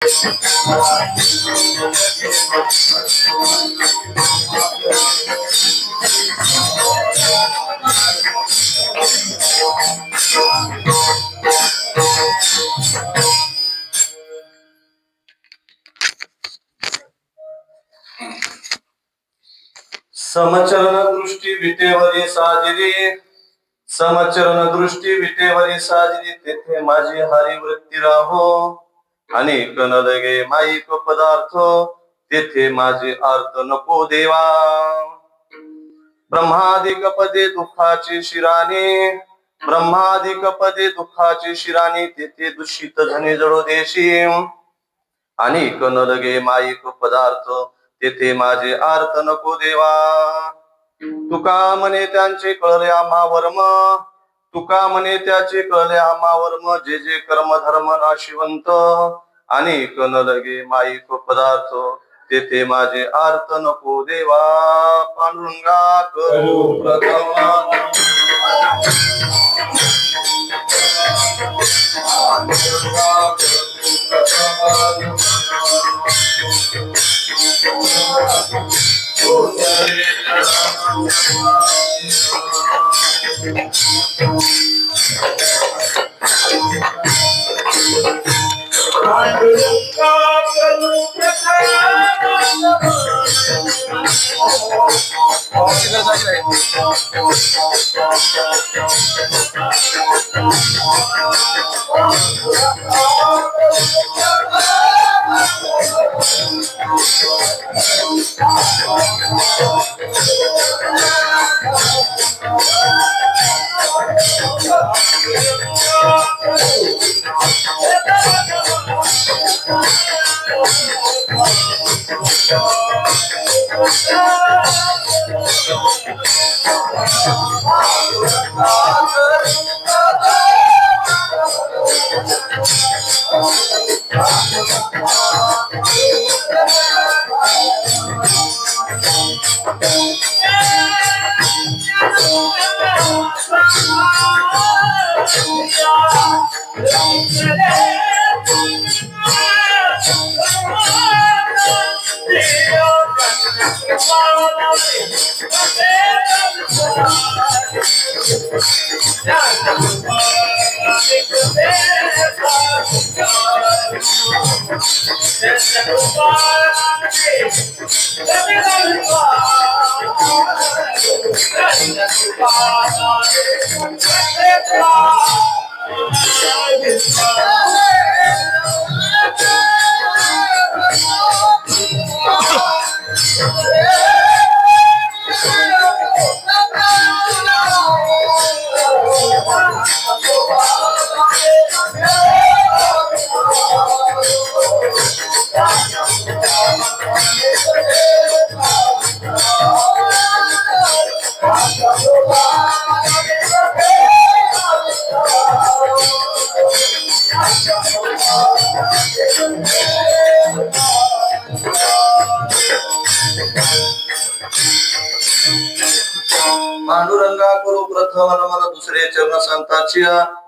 समचरण दृष्टी विटेवरी साजिरी, समचरण दृष्टी विटेवरी साजिरी, तेथे माझी हरी वृत्ती राहो. अनेक न लगे माईक पदार्थ, तेथे माझे अर्थ नको देवा. ब्रह्मादिक पदे दुःखाची शिराणी, ब्रह्मादिक पदे दुःखाची शिराणी, तेथे दूषित धने जळो देशी. अनेक न लगे माईक पदार्थ, तेथे माझे अर्थ नको देवा. तुका म्हणे त्यांचे कळले आम्हा वर्म, तुका म्हणे त्याचे कळले आम्हा वर्म, जे जे कर्म धर्म नाशिवंत. अनेक न लगे माईक पदार्थ, तेथे माझे अर्थ नको देवा. पांडुरंगा करू प्रथम पांडुरंगा करू प्रथम मला दुसरे चरण संताची,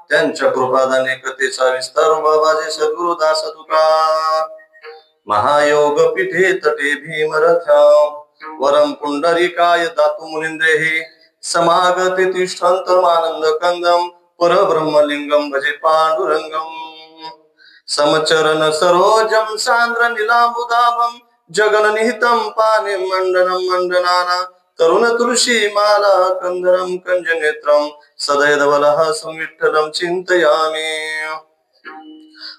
त्यांच्या कृपादाने कथेचा विस्तार बाबाजे सद्गुरु दास तुका. महायोग पीठे तटे भीमरथ्या, वरम पुंडरीकाय दातु मुनिंद्रेहि, समागते तिष्ठन्तम आनंद कंदम, परब्रह्मलिंगम भजे पांडुरंगम. समचरण सरोजम सांद्र नीलांबुदाभम, जगननिहितं पाने मंडनं मंडनाना, तरुण तुलसी माला कंदरम कंजनेत्रम, सदैवलः संविठ्ठलं चिंतयामि.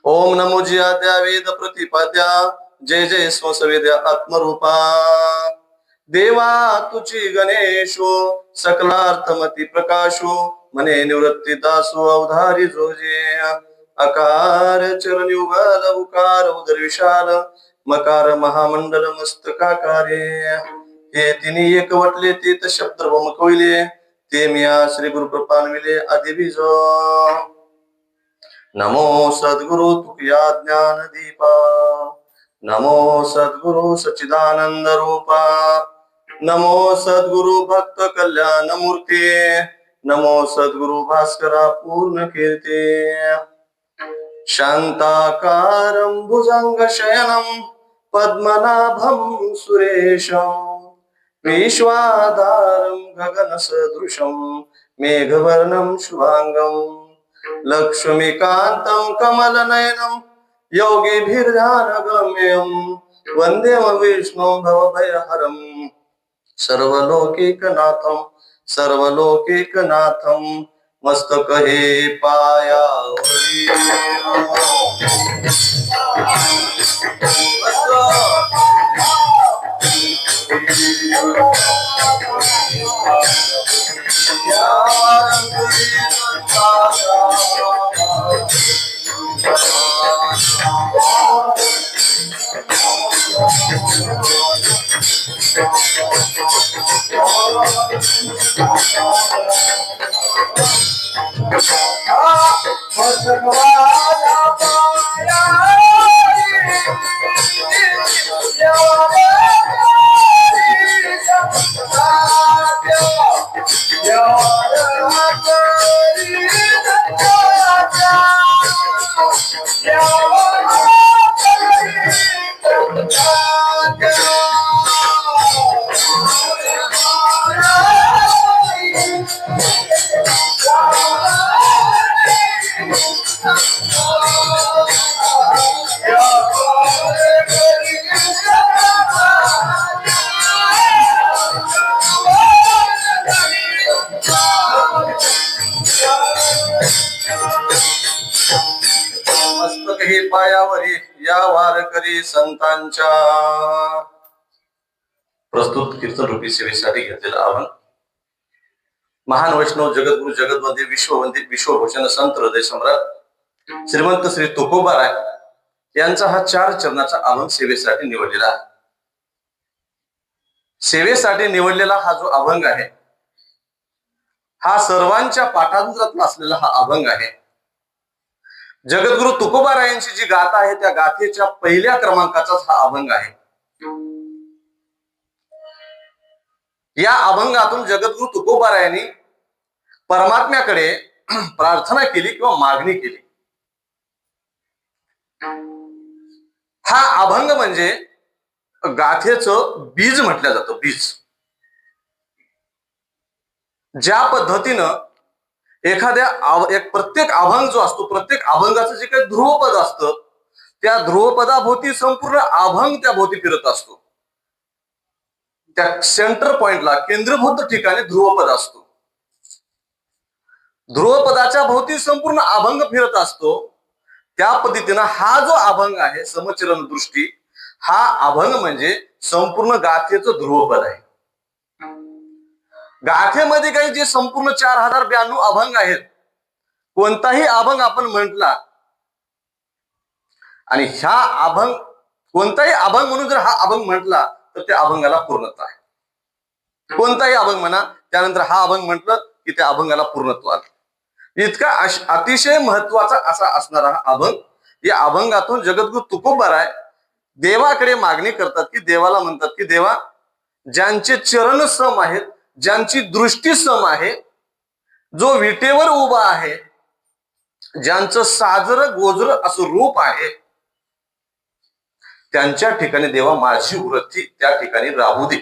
ओम नमो जियाद्या वेद प्रतिपाद्या, जय जय स्वसवेद्या आत्मरूपा. देवा तुची गणेशो, सकलार्थमती प्रकाशो, मने निवृत्ती दासो अवधारी जोजे. अकार चरण युगल उकार उदर विशाल, मकार महामंडल मस्तकाकारे. हे तिन्ही एक वटले ते शब्द कविले, ते मिया श्री गुरु कृपानविले आदि बीज. नमो सद्गुरु तुकया ज्ञान दीपा, नमो सद्गुरु सच्चिदानंद रूपा, नमो सद्गुरु भक्त कल्याण मूर्ती, नमो सद्गुरु भास्करा पूर्ण कीर्ती. शांताकारं भुजंगशयनं पद्मनाभं सुरेशं विश्वाधारं गगनसदृशं मेघवर्णं शुभांगं लक्ष्मीकान्तं कमलनयनं योगिभिर्ध्यानगम्यं वन्दे विष्णुं भवभयहरं सर्वलोकैकनाथं मस्तक हे पायावरी मस्तक हे पायावरी या वारकरी संतांच्या प्रस्तुत कीर्तन रूपी सेवेसाठी घेतलेला आव्हान महान वैष्णव जगद्गुरु जगदवंदे विश्ववंदित विश्वभूषण संत हृदय सम्राट श्रीमंत श्री तुकोबाराय यांचा हा 4 चरणाचा अभंग सेवेसाठी निवडलेला आहे. सेवेसाठी निवडलेला हा जो अभंग आहे हा सर्वांच्या पाठांतरातला असलेला हा अभंग आहे. जगद्गुरु तुकोबारायांची जी गाथा आहे त्या गाथेच्या पहिल्या क्रमांकाचाच हा अभंग आहे. या अभंगातून जगद्गुरु तुकोबारायांनी परमात्म्याकडे प्रार्थना केली किंवा मागणी केली. हा अभंग म्हणजे गाथेचं बीज म्हटलं जातं. बीज ज्या पद्धतीनं प्रत्येक अभंग जो असतो प्रत्येक अभंगाचं जे काही ध्रुवपद असतं त्या ध्रुवपदाभोवती संपूर्ण अभंग त्या भोवती फिरत असतो. त्या सेंटर पॉइंटला केंद्रभूत ठिकाणी ध्रुवपद असतो. ध्रुवपदाच्या भोवती संपूर्ण अभंग फिरत असतो. त्या पद्धतीनं हा जो अभंग आहे समचरण दृष्टी हा अभंग म्हणजे संपूर्ण गाथेचं ध्रुवपद आहे. गाथेमध्ये काही जे संपूर्ण 4092 अभंग आहेत कोणताही अभंग आपण म्हटला आणि ह्या अभंग कोणताही अभंग म्हणून जर हा अभंग म्हटला तर त्या अभंगाला पूर्णत्व आहे. कोणताही अभंग म्हणा त्यानंतर हा अभंग म्हटलं की त्या अभंगाला पूर्णत्व आलं. इतका अतिशय महत्वाचा असा असणारा हा अभंग. या अभंगातून जगद्गुरु तुकोबाराय देवाकडे मागणी करतात की देवाला म्हणतात की देवा ज्यांचे चरण सम आहेत ज्यांची दृष्टी सम आहे जो विटेवर उभा आहे ज्यांचं साजर गोजर असं रूप आहे त्यांच्या ठिकाणी देवा माझी वृत्ती त्या ठिकाणी राहू दे.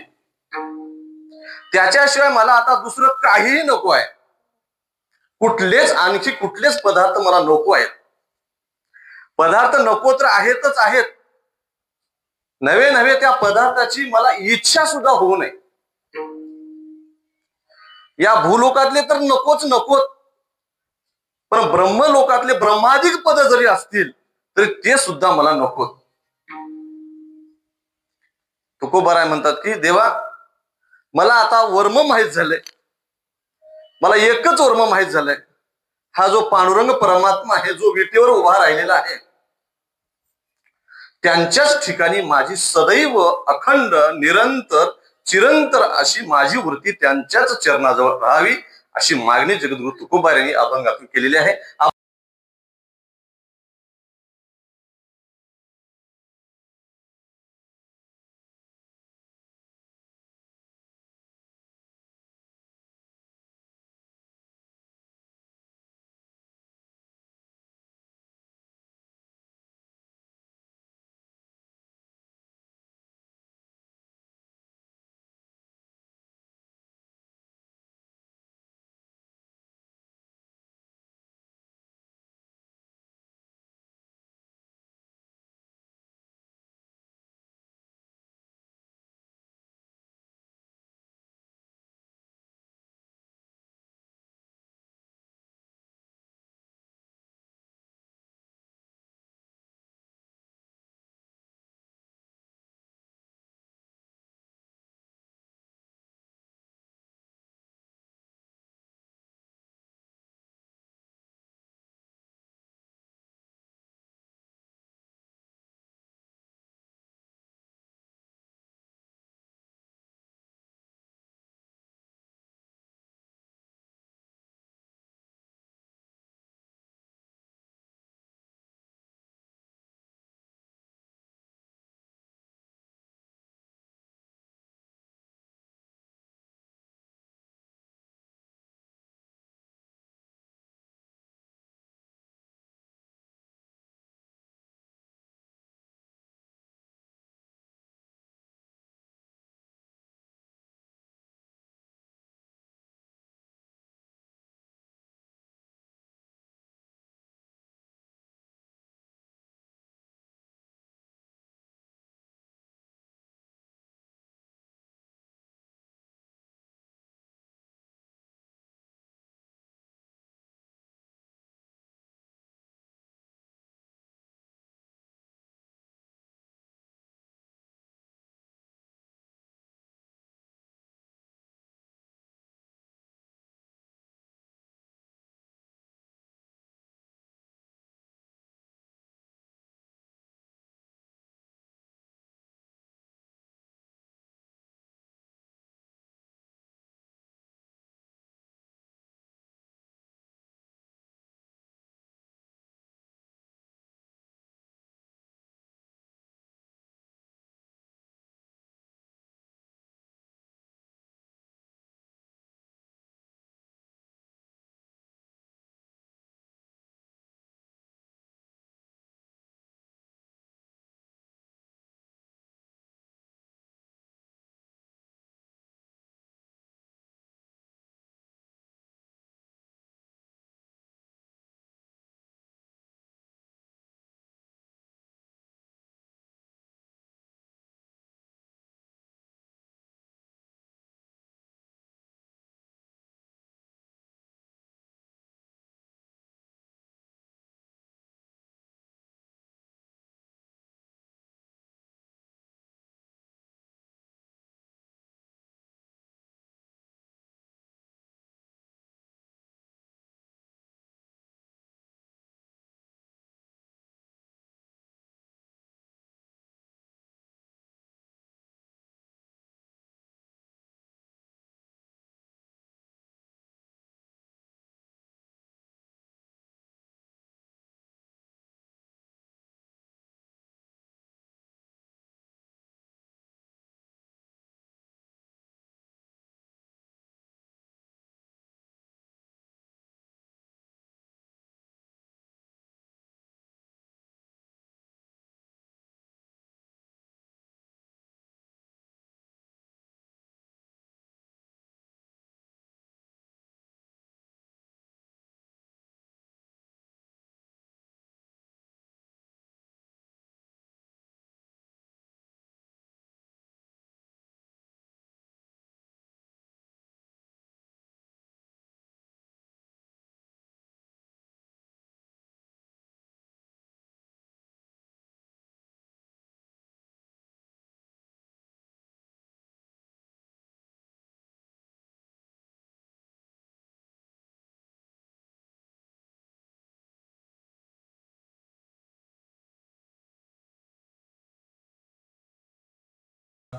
त्याच्याशिवाय मला आता दुसरं काहीही नको आहे. आणखी कुठलेच पदार्थ मला नको आहेत. पदार्थ नको तर आहेतच आहेत नव्हे त्या पदार्थाची मला इच्छा सुद्धा होऊ नये. या भूलोकातले तर नकोच पण ब्रह्मलोकातले ब्रह्माधिक पद जरी असतील तरी ते सुद्धा मला नकोत. तुकोबाराय म्हणतात की देवा मला आता वर्म माहित झालंय. मला एकच वर्म माहित झालंय. हा जो पांडुरंग परमात्मा आहे जो विटेवर उभा राहिलेला आहे त्यांच्याच ठिकाणी माझी सदैव अखंड निरंतर चिरंतर अशी माझी वृत्ती त्यांच्याच चरणाजवळ राहावी अशी मागणी जगद्गुरु तुकोबारायांनी अभंगातून केलेली आहे.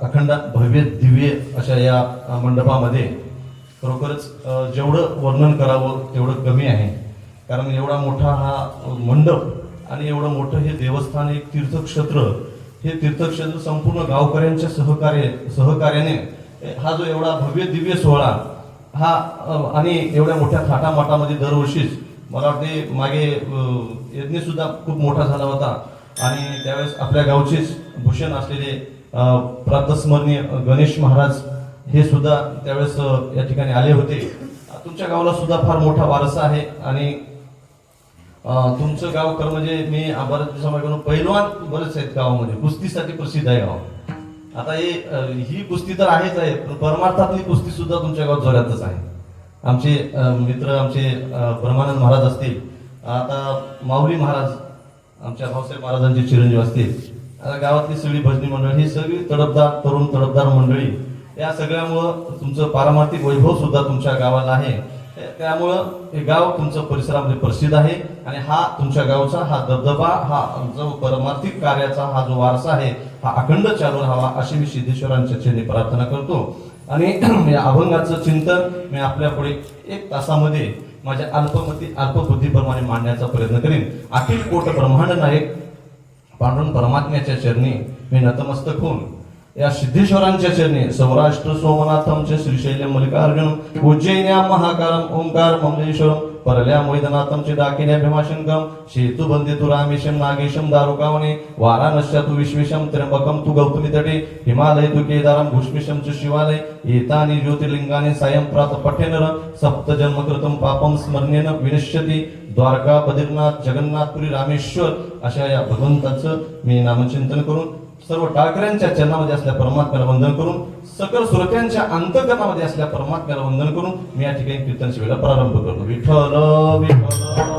अखंड भव्य दिव्य अशा या मंडपामध्ये खरोखरच जेवढं वर्णन करावं तेवढं कमी आहे. कारण एवढा मोठा हा मंडप आणि एवढं मोठं हे देवस्थान, एक तीर्थक्षेत्र, हे तीर्थक्षेत्र संपूर्ण गावकऱ्यांच्या सहकार्याने हा जो एवढा भव्य दिव्य सोहळा हा आणि एवढ्या मोठ्या थाटामाटामध्ये दरवर्षीच मला वाटते मागे यज्ञ सुद्धा खूप मोठा झाला होता आणि त्यावेळेस आपल्या गावचेच भूषण असलेले प्रातस्मरणीय गणेश महाराज हे सुद्धा त्यावेळेस या ठिकाणी आले होते. तुमच्या गावाला सुद्धा फार मोठा वारसा आहे आणि तुमचं गाव खरं म्हणजे मी बऱ्याच दिवसामागे पैलवान बरेच आहेत गावामध्ये, कुस्तीसाठी प्रसिद्ध आहे गाव. आता ही कुस्ती तर आहेच आहे, पण परमार्थातली कुस्ती सुद्धा तुमच्या गावात जोरातच आहे. आमचे मित्र आमचे ब्रह्मानंद महाराज असतील, आता माऊली महाराज आमच्या भाऊसाहेब महाराजांचे चिरंजीव असतील, आता गावातली सगळी भजनी मंडळी, ही सगळी तडफदार तडफदार मंडळी, या सगळ्यामुळं तुमचं पारमार्थिक वैभव सुद्धा तुमच्या गावाला आहे. त्यामुळं हे गाव तुमचं परिसरामध्ये प्रसिद्ध आहे आणि हा तुमच्या गावचा हा दबदबा, हा जो परमार्थिक कार्याचा हा जो वारसा आहे हा अखंड चालू राहावा अशी मी सिद्धेश्वरांच्या चरणी प्रार्थना करतो. आणि या अभंगाचं चिंतन मी आपल्या पुढे 1 तासामध्ये माझ्या अल्पबुद्धीप्रमाणे मांडण्याचा प्रयत्न करीन. अखिल कोट ब्रह्मांड नायक पांडुरंग परमात्म्याच्या चरणी मी नतमस्तक होऊन या सिद्धेश्वरांच्या चरणी सौराष्ट्र सोमनाथमचे श्रीशैल्यम मल्लिकार्जुनम उज्जैन्या महाकालम ओंकार ममलेश्वरम परल्या मोहितनाथमचे दाकिन्या भीमाशंकम शेतु बंदितु रामेशम नागेशम दारुकावने वाराणस्या तु विश्वेशम त्र्यंबकम तु गौतमी तटे हिमालय तु केदारम भूष्मिशम च शिवालय एतानि ज्योतिर्लिंगानि सायं प्रात पठेनर सप्त जन्म कृतम पापम स्मरणेन विनश्यति द्वारका बद्रीनाथ जगन्नाथपुरी रामेश्वर अशा या भगवंताचं मी नामचिंतन करून सर्व टाळकऱ्यांच्या चरणामध्ये असल्या परमात्म्याला वंदन करून सकल श्रोत्यांच्या अंतकरणामध्ये असल्या परमात्म्याला वंदन करून मी या ठिकाणी कीर्तन सेवेला प्रारंभ करतो. विठ्ठल विठ्ठल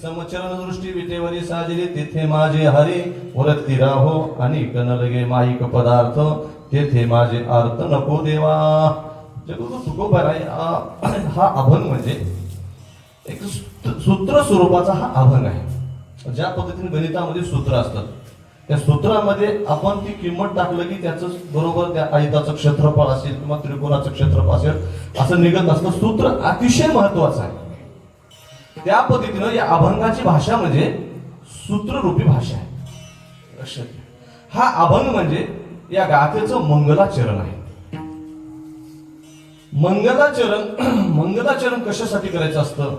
समचरण दृष्टी विटेवरी साजरी तेथे माझे हरी वरती राहो आणि कनलगे माईक पदार्थ तेथे माझे अर्थ नको देवा. जगद्गुरु तुकोबाराय हा अभंग म्हणजे एक सूत्र स्वरूपाचा हा अभंग आहे. ज्या पद्धतीने गणितामध्ये सूत्र असतात त्या सूत्रामध्ये आपण ती किंमत टाकलं की त्याच बरोबर त्या आयताचं क्षेत्रफळ असेल किंवा त्रिकोणाचं क्षेत्रफळ असेल असं निघत असतं. सूत्र अतिशय महत्वाचं आहे. त्या पद्धतीनं या अभंगाची भाषा म्हणजे सूत्ररूपी भाषा आहे. हा अभंग म्हणजे या गाथेचं मंगलाचरण आहे. मंगलाचरण कशासाठी करायचं असतं?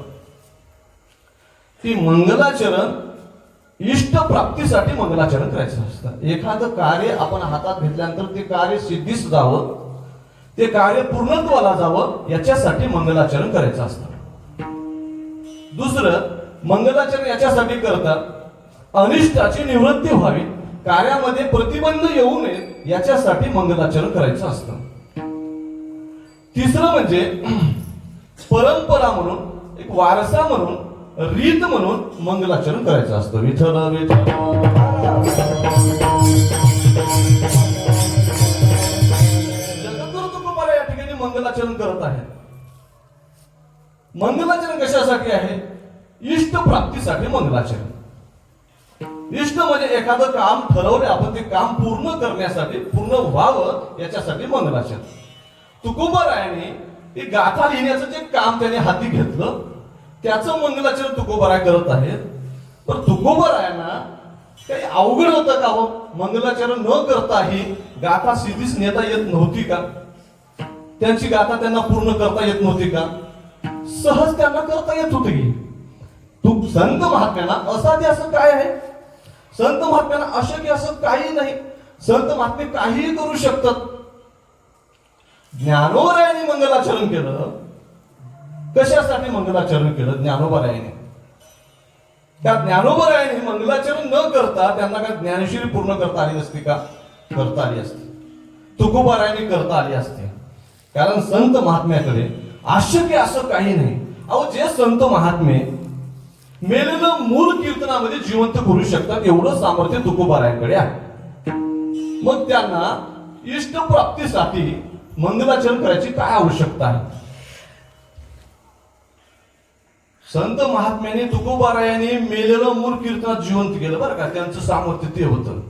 ती मंगलाचरण इष्ट प्राप्तीसाठी मंगलाचरण करायचं असतं. एखादं कार्य आपण हातात घेतल्यानंतर ते कार्य सिद्धीस जावं, ते कार्य पूर्णत्वाला जावं याच्यासाठी मंगलाचरण करायचं असतं. दुसरं मंगलाचरण याच्यासाठी करतात अनिष्टाची निवृत्ती व्हावी कार्यामध्ये प्रतिबंध येऊ नये याच्यासाठी मंगलाचरण करायचं असतं. तिसरं म्हणजे परंपरा म्हणून, एक वारसा म्हणून, रीत म्हणून मंगलाचरण करायचं असतं. विठ्ठल विठ्ठल. जगद्गुरु तुकोबा या ठिकाणी मंगलाचरण करत आहे. मंगलाचरण कशासाठी आहे? इष्ट प्राप्तीसाठी मंगलाचरण. इष्ट म्हणजे एखादं काम ठरवले आपण, ते काम पूर्ण करण्यासाठी, पूर्ण व्हावं याच्यासाठी मंगलाचरण. तुकोबारायाने ही गाथा लिहिण्याचं जे काम त्याने हाती घेतलं त्याचं मंगलाचरण तुकोबाराय करत आहेत. पण तुकोबारायांना काही अवघड होतं का हो? मंगलाचरण न करता ही गाथा सिद्धीस नेता येत नव्हती का? त्यांची गाथा त्यांना पूर्ण करता येत नव्हती का? सहज त्यांना करता येत होती की. तू संत महात्म्यांना असाध्य असं काय आहे? संत महात्म्यांना अशक्य असं काही नाही. संत महात्मे काहीही करू शकतात. ज्ञानोबरायांनी मंगलाचरण केलं. कशासाठी मंगलाचरण केलं ज्ञानोबरायांनी? त्या ज्ञानोबरायांनी मंगलाचरण न करता त्यांना काय ज्ञानेश्वरी पूर्ण करता आली नसती का? करता आली असती. तुकोबारायांनी करता आली असते. कारण संत महात्म्याकडे अशक्य असं काही नाही. अहो, जे संत महात्मे मेलेलं मूळ कीर्तनामध्ये जिवंत करू शकतात एवढं सामर्थ्य तुकोबारायांकडे आहे. मग त्यांना इष्ट प्राप्तीसाठी मंगलाचरण करायची काय आवश्यकता आहे? संत महात्म्याने तुकोबारायांनी मेलेलं मूळ कीर्तनात जिवंत केलं बरं का. त्यांचं सामर्थ्य ते होतं.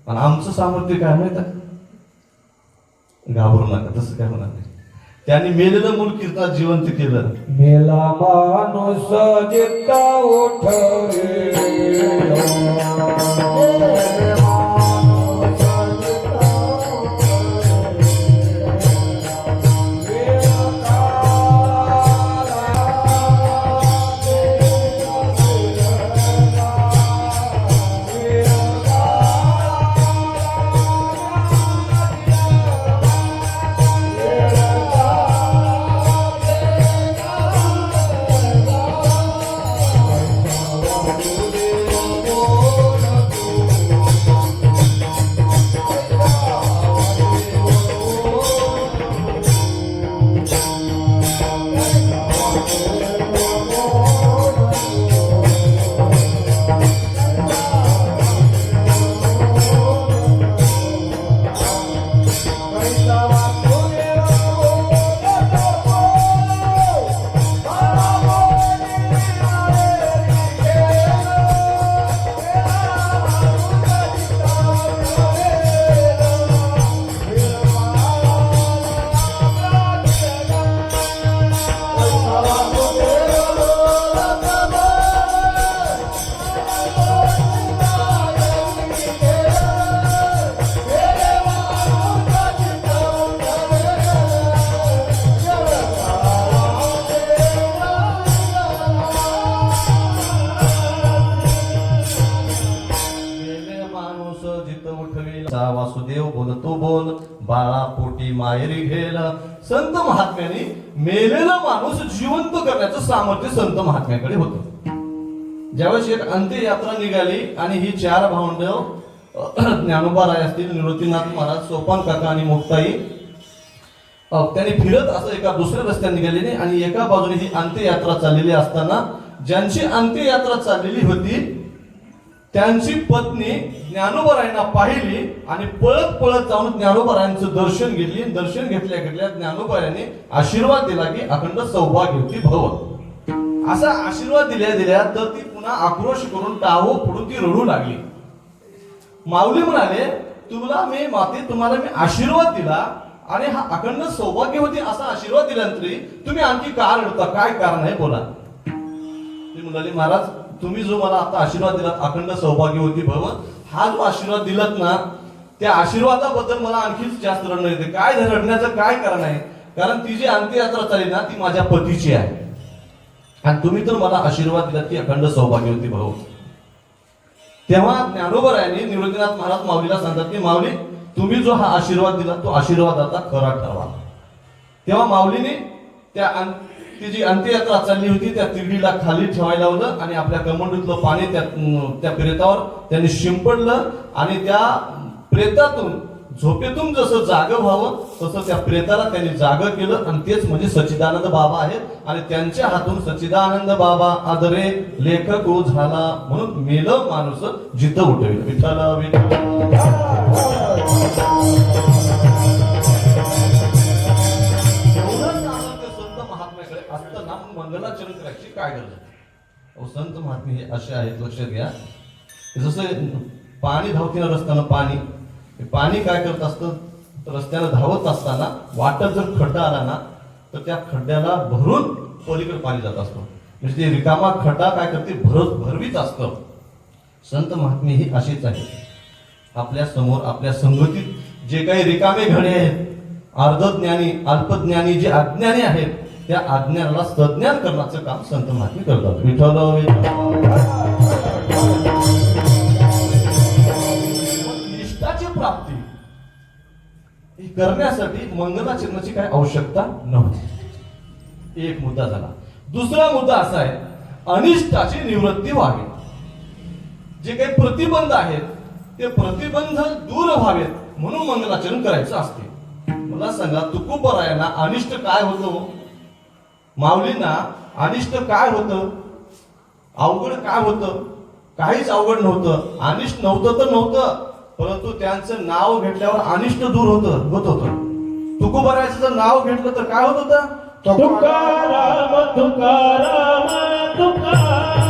पण आमचं सामर्थ्य काय माहित आहे? घाबरू नका, तसं काय होणार नाही. त्यांनी मेलेलं मूळ कीर्तनात जिवंत केलं. मेला माणूस जिता उठ रे, वासुदेव बोलतो बोल, बाळा पोटी माहेरी घेल. संत महात्म्याने मेलेला माणूस जिवंत करण्याचं सामर्थ्य संत महात्म्याकडे होतं. ज्यावेळेस एक अंत्ययात्रा निघाली आणि ही चार भावंड ज्ञानोबा राय असतील, निवृत्तीनाथ महाराज, सोपान काका आणि मुक्ताई, त्यांनी फिरत असं एका दुसऱ्या रस्त्याने गेलेली आणि एका बाजूने ही अंत्ययात्रा चाललेली असताना ज्यांची अंत्ययात्रा चाललेली होती त्यांची पत्नी ज्ञानोबरायांना पाहिली आणि पळत पळत जाऊन ज्ञानोबरायांचं दर्शन घेतली. दर्शन घेतल्या घेतल्या ज्ञानोबरायांनी आशीर्वाद दिला की अखंड सौभाग्यवती भव. असा आशीर्वाद दिल्या तर ती पुन्हा आक्रोश करून टाहो पुढून ती रडू लागली. माऊली म्हणाले, तुला मी माते, तुम्हाला मी आशीर्वाद दिला आणि हा अखंड सौभाग्यवती असा आशीर्वाद दिल्यानंतर तुम्ही आणखी का रडता? काय कारण आहे बोला. ती म्हणाली, महाराज तुम्ही जो मला आता आशीर्वाद दिलात अखंड सौभाग्यवती भव, हा जो आशीर्वाद दिलात ना, त्या आशीर्वादाबद्दल मला आणखीच जास्त रडणं येते. काय रडण्याचं काय कारण आहे? कारण ती जी अंत्ययात्रा चालली ना ती माझ्या पतीची आहे आणि तुम्ही तर मला आशीर्वाद दिलात की अखंड सौभाग्यवती भव. तेव्हा ज्ञानोबरायांनी निवृत्तीनाथ महाराज माऊलीला सांगतात की माऊली, तुम्ही जो हा आशीर्वाद दिला तो आशीर्वाद आता खरा ठरवा. तेव्हा माऊलीने ती जी अंत्ययात्रा चालली होती त्या तिरडीला खाली ठेवायला लावलं आणि आपल्या कमंडूतलं पाणी त्या प्रेतावर त्यांनी शिंपडलं आणि त्या प्रेतातून झोपेतून जसं जागं व्हावं तसं त्या प्रेताला त्यांनी जागं केलं आणि तेच म्हणजे सच्चिदानंद बाबा आहेत आणि त्यांच्या हातून सच्चिदानंद बाबा आदरे लेखक झाला म्हणून मेलं माणूस जिथं उठविल विठ्ठल विठ्ठल. संत महात्म्याकडे असताना मंगलाचरण करायची काय गरज आहे? संत महात्मे हे असे आहेत, लक्षात घ्या. जसं पाणी धावतीनं रस्त्यानं पाणी काय करत असतं, तर रस्त्यानं धावत असताना वाटत जर खड्डा आला ना तर त्या खड्ड्याला भरून पलीकडे पाणी जात असतं. म्हणजे ते रिकामा खड्डा काय करते, भरवीच असतं. संत महात्मे ही अशीच आहे. आपल्या समोर आपल्या संगतीत जे काही रिकामे घडे आहेत, अर्धज्ञानी अल्पज्ञानी जे अज्ञानी आहेत, त्या अज्ञानाला सज्ञान करण्याचं काम संत महात्मे करतात. विठ्ठल निष्ठाची प्राप्ती ही करण्यासाठी मंगलाचरणाची काय आवश्यकता नव्हती. एक मुद्दा झाला. दुसरा मुद्दा असा आहे, अनिष्टाची निवृत्ती व्हावी. जे काही प्रतिबंध आहेत ते प्रतिबंध दूर व्हावेत म्हणून मंगलाचरण करायचं असते. मला सांगा, तुकोबरायांना अनिष्ट काय होतं? माऊलींना अनिष्ट काय होतं? अवघड काय होतं? काहीच अवघड नव्हतं. अनिष्ट नव्हतं तर नव्हतं, परंतु त्यांचं नाव घेतल्यावर अनिष्ट दूर होत होतं. तुकोबरायाचं जर नाव घेतलं तर काय होत होतं? तुकाराम तुकाराम तुकाराम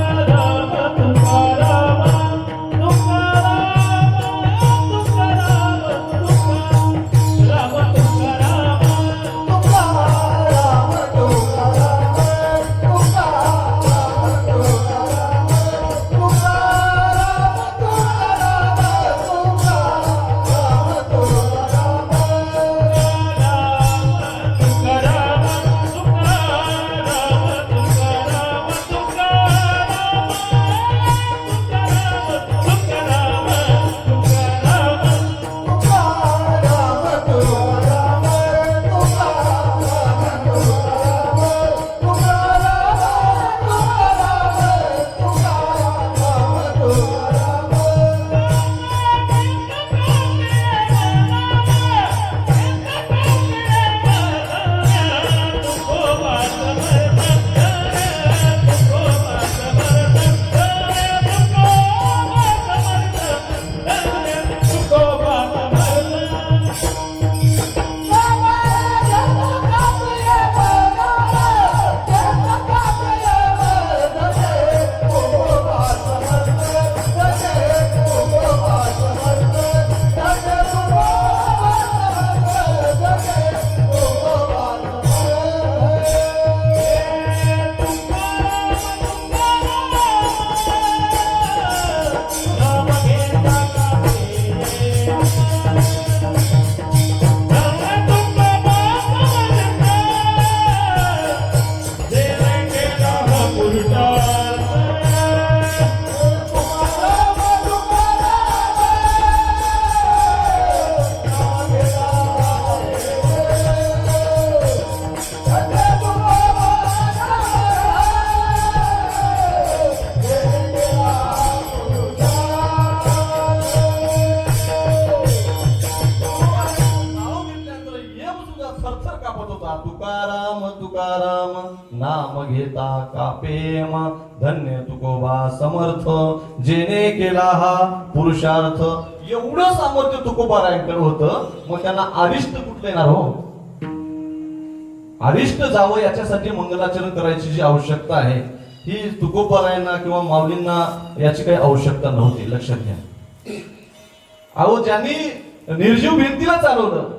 तुकाराम नाम घेता कापेम धन्य तुकोबा समर्थ जेने केला हा पुरुषार्थ. एवढं सामर्थ्य तुकोबारायांकडे होतं, मग त्यांना अरिष्ट कुठले येणार हो? अरिष्ट जावं याच्यासाठी मंगलाचरण करायची जी आवश्यकता आहे ही तुकोबारायांना किंवा माऊलींना याची काही आवश्यकता नव्हती. लक्षात घ्या. अहो, ज्यांनी निर्जीव भिंतीला चालवलं,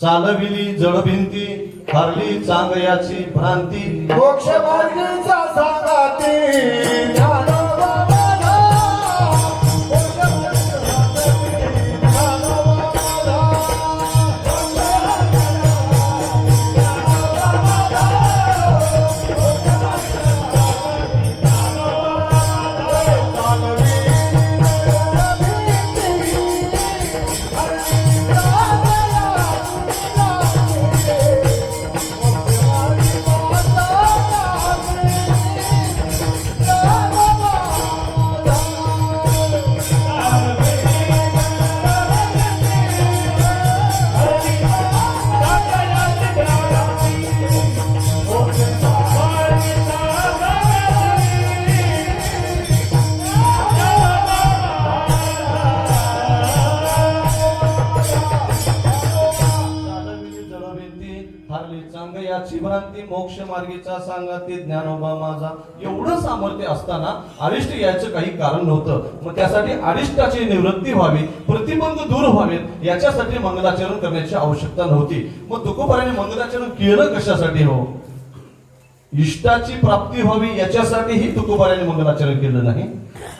चालविली जड भिंती, हरली चांगयाची भ्रांती, मोक्ष मार्गीचा सांगाती त्याची भ्रांती मोक्ष मार्गीचा सांगा ते ज्ञानोबा माझा. एवढं सामर्थ्य असताना अरिष्ट यायचं काही कारण नव्हतं. मग त्यासाठी अरिष्टाची निवृत्ती व्हावी, प्रतिबंध दूर व्हावेत, याच्यासाठी मंगलाचरण करण्याची आवश्यकता नव्हती. मग तुकोबाराने मंगलाचरण केलं कशासाठी हो? इष्टाची प्राप्ती व्हावी याच्यासाठीही तुकोबाराने मंगलाचरण केलं नाही.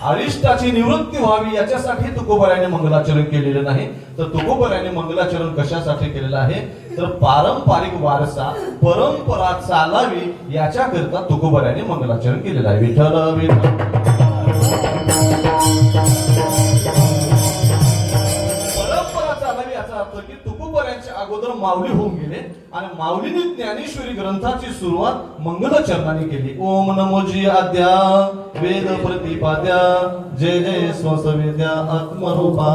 अरिष्टाची निवृत्ती व्हावी याच्यासाठी तुकोबाराने मंगलाचरण केलेलं नाही. तर तुकोबाराने मंगलाचरण कशासाठी केलेलं आहे? तर पारंपरिक वारसा परंपरा चालावी याच्याकरिता तुकोबाराने मंगलाचरण केलेलं आहे. विठ्ठल विठ्ठल. परंपरा चालावी याचा अर्थ की तुकोबारांच्या अगोदर माऊली होऊन गेले आणि माऊलीने ज्ञानेश्वरी ग्रंथाची सुरुवात मंगलचरणाने केली. ओम नमो जी आद्या वेद प्रतिपाद्या जय जय स्वसवेद्या आत्मरूपा.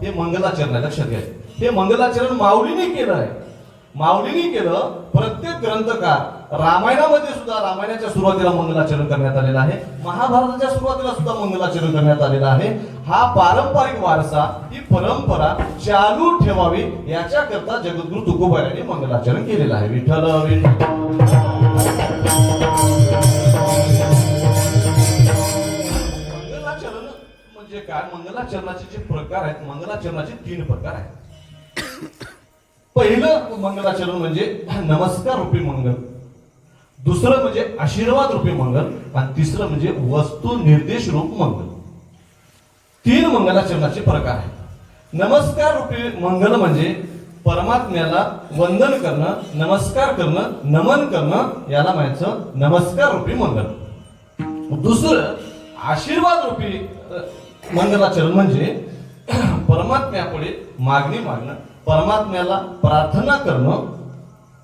हे मंगलाचरण आहे, लक्षात घ्या. हे मंगलाचरण माऊलीने केलं आहे. माऊलीने केलं. प्रत्येक ग्रंथकार रामायणामध्ये सुद्धा रामायणाच्या सुरुवातीला मंगलाचरण करण्यात आलेलं आहे. महाभारताच्या सुरुवातीला सुद्धा मंगलाचरण करण्यात आलेलं आहे. हा पारंपरिक वारसा, ही परंपरा चालू ठेवावी याच्याकरता जगद्गुरु तुकोबाराने मंगलाचरण केलेलं आहे. विठ्ठल विठ्ठल. मंगलाचरण म्हणजे काय? मंगलाचरणाचे जे प्रकार आहेत, मंगलाचरणाचे 3 प्रकार आहेत. पहिलं मंगलाचरण म्हणजे नमस्कार रूपी मंगल, दुसरं म्हणजे आशीर्वाद रूपी मंगल आणि तिसरं म्हणजे वस्तू निर्देश रूप मंगल. 3 मंगलाचरणाचे प्रकार आहेत. नमस्कार रूपी मंगल म्हणजे परमात्म्याला वंदन करणं, नमस्कार करणं, नमन करणं, याला म्हणायचं नमस्कार रूपी मंगल. दुसरं आशीर्वाद रूपी मंगलाचरण म्हणजे परमात्म्यापुढे मागणी मागणं, परमात्म्याला प्रार्थना करणं,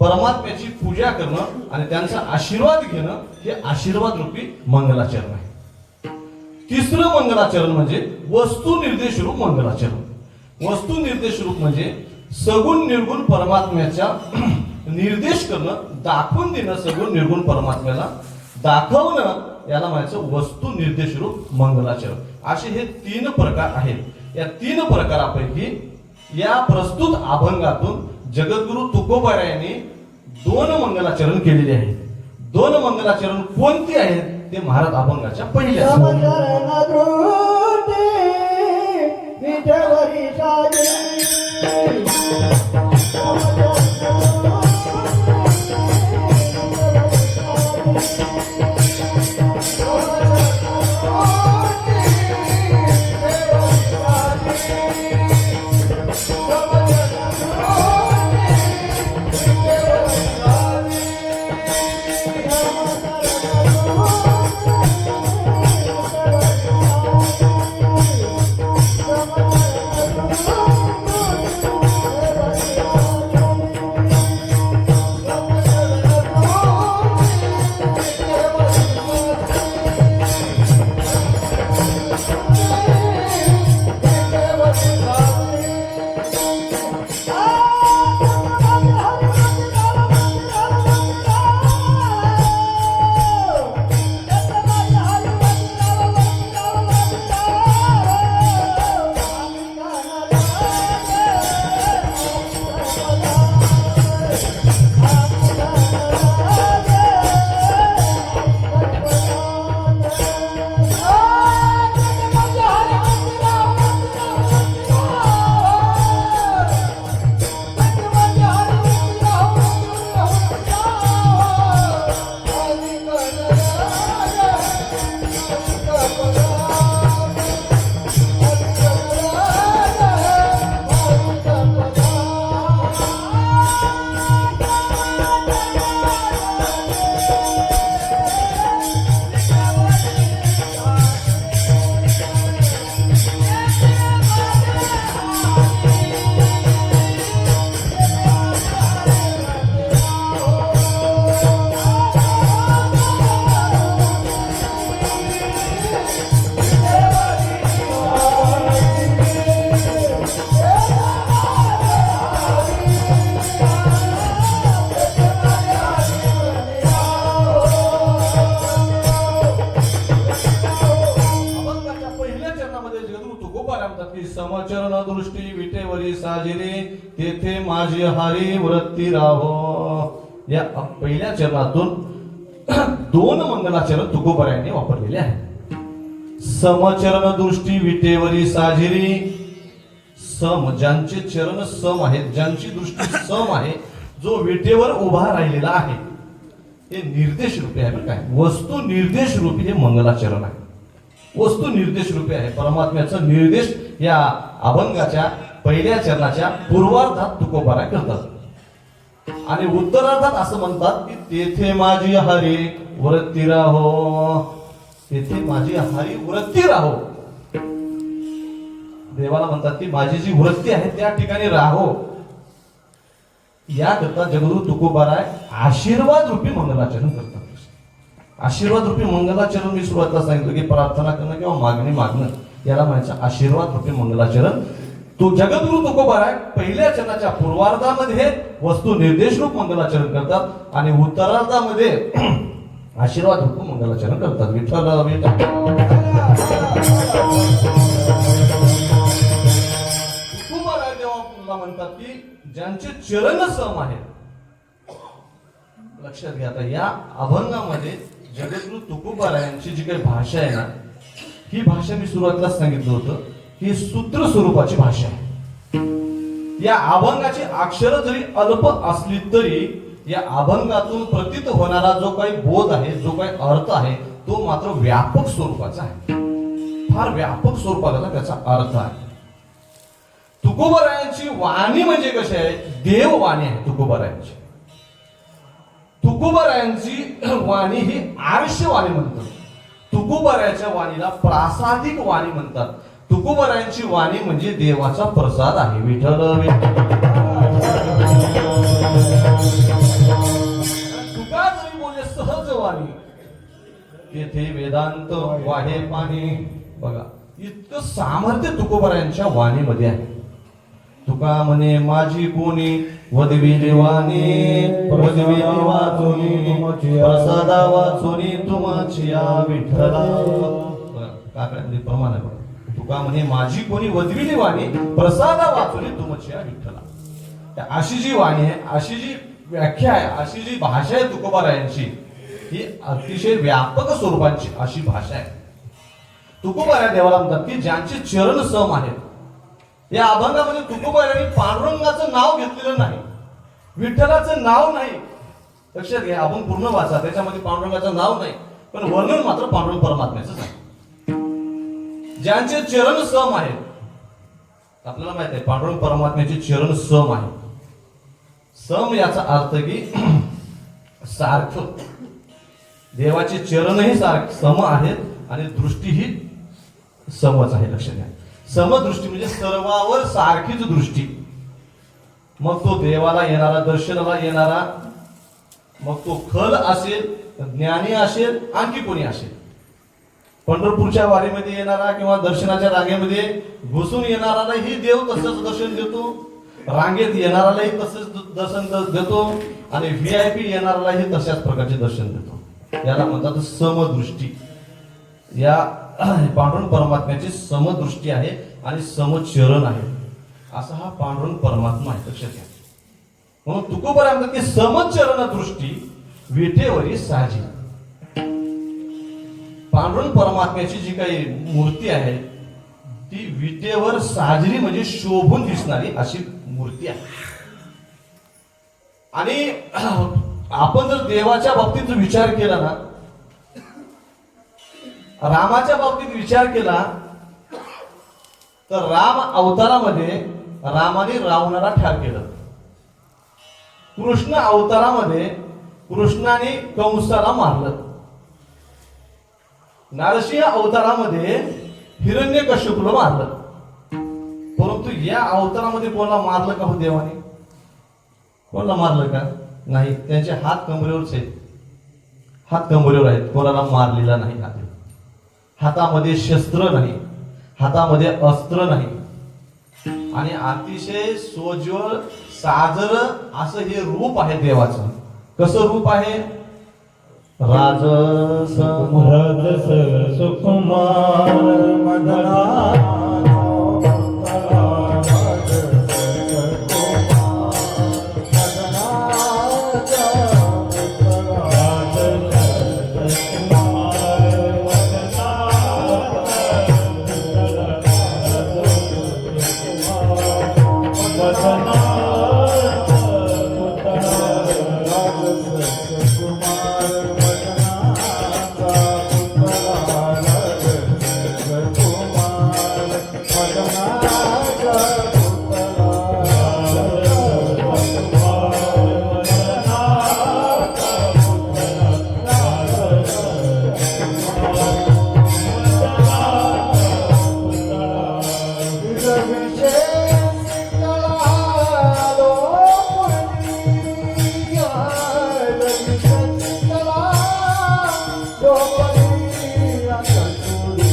परमात्म्याची पूजा करणं आणि त्यांचा आशीर्वाद घेणं, हे आशीर्वाद रूपी मंगलाचरण आहे. तिसरं मंगलाचरण म्हणजे वस्तू निर्देश रूप मंगलाचरण. वस्तू निर्देश रूप म्हणजे सगुण निर्गुण परमात्म्याचा निर्देश करणं, दाखवून देणं. सगुण निर्गुण परमात्म्याला दाखवणं, याला म्हणायचं वस्तू निर्देश रूप मंगलाचरण. असे हे 3 प्रकार आहेत. या 3 प्रकारापैकी या प्रस्तुत अभंगातून जगद्गुरु तुकोबारायांनी 2 मंगलाचरण केलेले आहेत. 2 मंगलाचरण कोणती आहेत ते महाराज अभंगाच्या पहिल्या. समचरण दृष्टी विटेवरी साजिरी तेथे माझी हारी वृत्ती राहो. या पहिल्या चरणातून 2 मंगलाचरण तुकोबरायांनी वापरलेले आहे. समचरण दृष्टी विटेवरी साजिरी. सम, ज्यांचे चरण सम आहेत, ज्यांची दृष्टी सम आहे, जो विटेवर उभा राहिलेला आहे, हे निर्देश रूपी आहे. बरं काय, वस्तू निर्देश रूपी हे मंगलाचरण आहे. वस्तू निर्देश रूपी आहे. परमात्म्याचा निर्देश या अभंगाच्या पहिल्या चरणाच्या पूर्वार्धात तुकोबाराय करतात. आणि उत्तरार्धात असं म्हणतात की तेथे माझी हरी वृत्ती राहो. तेथे माझी हरी वृत्ती राहो. देवाला म्हणतात की माझी जी वृत्ती आहे त्या ठिकाणी राहो. याकरता जगद्गुरु तुकोबाराय आशीर्वाद रूपी मंगलाचरण करतात. आशीर्वाद रूपी मंगलाचरण मी सुरुवातीला सांगितलं की प्रार्थना करणं किंवा मागणी मागणं याला म्हणायचं आशीर्वाद रूपी मंगलाचरण. तो जगद्गुरु तुकोबाराय पहिल्या चरणाच्या पूर्वार्धामध्ये वस्तू निर्देश रूप मंगलाचरण करतात आणि उत्तरार्धामध्ये आशीर्वाद रूप मंगलाचरण करतात. विठ्ठल विठ्ठल. तुकोबाराय देवा म्हणतात की ज्यांचे चरण सम आहेत. लक्षात घ्या, आता या अभंगामध्ये जगद्गुरु तुकोबारायांची जी काही भाषा आहे ना, ही भाषा मी सुरुवातीला सांगितलं होतं ही सूत्र स्वरूपाची भाषा आहे. या अभंगाची अक्षर जरी अल्प असली तरी या अभंगातून प्रतीत होणारा जो काही बोध आहे, जो काही अर्थ आहे, तो मात्र व्यापक स्वरूपाचा आहे. फार व्यापक स्वरूपाचा त्याचा अर्थ आहे. तुकोबारायांची वाणी म्हणजे कशी आहे? देव वाणी आहे तुकोबारायांची. तुकोबारायांची वाणी ही आर्ष वाणी म्हणतात. तुकोबारायाच्या वाणीला प्रासादिक वाणी म्हणतात. तुकोबारायांची वाणी म्हणजे देवाचा प्रसाद आहे. विठ्ठल तुका जरी बोले सहज वाणी तेथे वेदांत वाहे पाणी. बघा, इतकं सामर्थ्य तुकोबारायांच्या वाणीमध्ये आहे. तुका म्हणे माझी कोणी वदविली वाणी वदविली वाचुनी प्रसादा वाचुनी तुमची या विठ्ठला. काकड्यामध्ये प्रमाण आहे. तुका म्हणे माझी कोणी वदविली वाणी प्रसादा वाचुनी तुमची या विठ्ठला. अशी जी वाणी आहे, अशी जी व्याख्या आहे, अशी जी भाषा आहे तुकोबारायांची, ही अतिशय व्यापक स्वरूपाची अशी भाषा आहे. तुकोबाराय देवाला म्हणतात की ज्यांचे चरण सम आहेत. या अभंगामध्ये तुकोबारायांनी पांडुरंगाचं नाव घेतलेलं नाही, विठ्ठलाचं नाव नाही. लक्षात घ्या, आपण पूर्ण वाचा, त्याच्यामध्ये पांडुरंगाचं नाव नाही, पण वर्णन मात्र पांडुरंग परमात्म्याचं आहे. ज्यांचे चरण सम आहेत, आपल्याला माहित आहे पांडुरंग परमात्म्याचे चरण सम आहे. सम याचा अर्थ की सारखं. देवाचे चरणही सम आहेत आणि दृष्टीही समच आहे. लक्षात घ्या, समदृष्टी म्हणजे सर्वावर सारखीच दृष्टी. मग तो देवाला येणारा, दर्शनाला येणारा, मग तो खल असेल, ज्ञानी असेल, आणखी कोणी असेल, पंढरपूरच्या वारीमध्ये येणारा किंवा दर्शनाच्या रांगेमध्ये घुसून येणारालाही देव तसंच दर्शन देतो, रांगेत येणारालाही तसंच दर्शन देतो आणि VIP येणारालाही तशाच प्रकारचे दर्शन देतो. याला म्हणतात समदृष्टी. या पांडुरंग परमात्म्याची समदृष्टी आहे आणि समचरण आहे. असा हा पांडुरंग परमात्मा आहे. लक्षात घ्या. म्हणून तुकोबाराय म्हणतात की समचरण दृष्टी विठेवरी साजी. पांडुरंग परमात्म्याची जी काही मूर्ती आहे ती विटेवर साजरी म्हणजे शोभून दिसणारी अशी मूर्ती आहे. आणि आपण जर देवाच्या बाबतीत विचार केला ना, रामाच्या बाबतीत विचार केला तर राम अवतारामध्ये रामाने रावणाला ठार केलं. कृष्ण अवतारामध्ये कृष्णाने कंसाला मारलं. नरसिंह अवतारामध्ये हिरण्यकश्यपूला मारलं. परंतु या अवतारामध्ये कोणाला मारलं का हो देवाने? कोणाला मारलं का? नाही. त्यांचे हात कमरेवरच आहेत. हात कमरेवर आहेत, कोणाला मारलेला नाही. हातामध्ये शस्त्र नाही, हातामध्ये अस्त्र नाही आणि अतिशय सोज्वळ साजर असं हे रूप आहे देवाचं. कसं रूप आहे? राजस सुकुमार मदना या लोकली आकाशोरी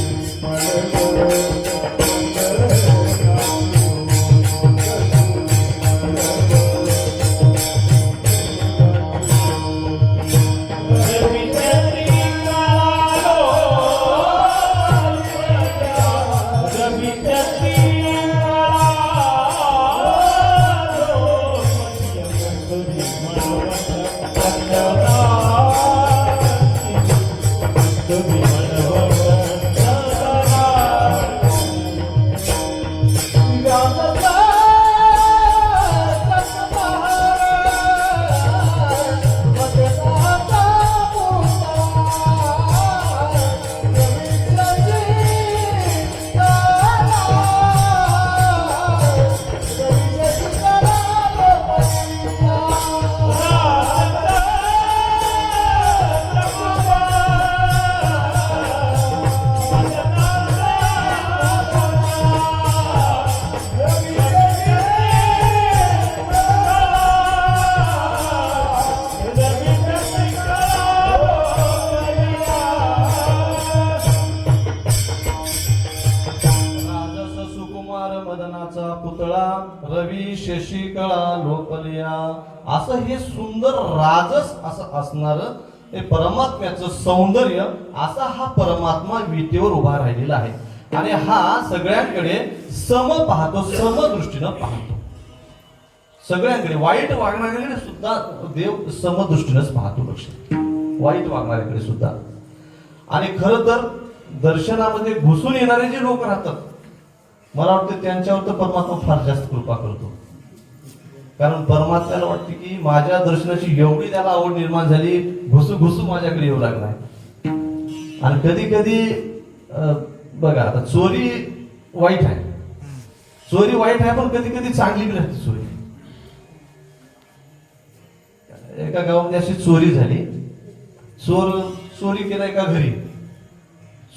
मदनाचा पुतळा रवी शशिकळा लोकलिया असं हे सुंदर राजस असं असणार हे परमात्म्याचं सौंदर्य असा हा परमात्मा विटेवर उभा राहिलेला आहे आणि हा सगळ्यांकडे सम पाहतो समदृष्टीनं पाहतो सगळ्यांकडे वाईट वागणाऱ्याकडे सुद्धा देव समदृष्टीनंच पाहतो लक्ष वाईट वागणाऱ्याकडे सुद्धा आणि खरं तर दर्शनामध्ये घुसून येणारे जे लोक राहतात मला वाटतं त्यांच्यावर तर परमात्मा फार जास्त कृपा करतो कारण परमात्म्याला वाटते की माझ्या दर्शनाची एवढी त्याला आवड निर्माण झाली घुसू घुसू माझ्याकडे येऊ लागलाय आणि कधी कधी बघा आता चोरी वाईट आहे पण कधी कधी चांगली बी राहते चोरी एका गावामध्ये अशी चोरी झाली चोरी केला एका घरी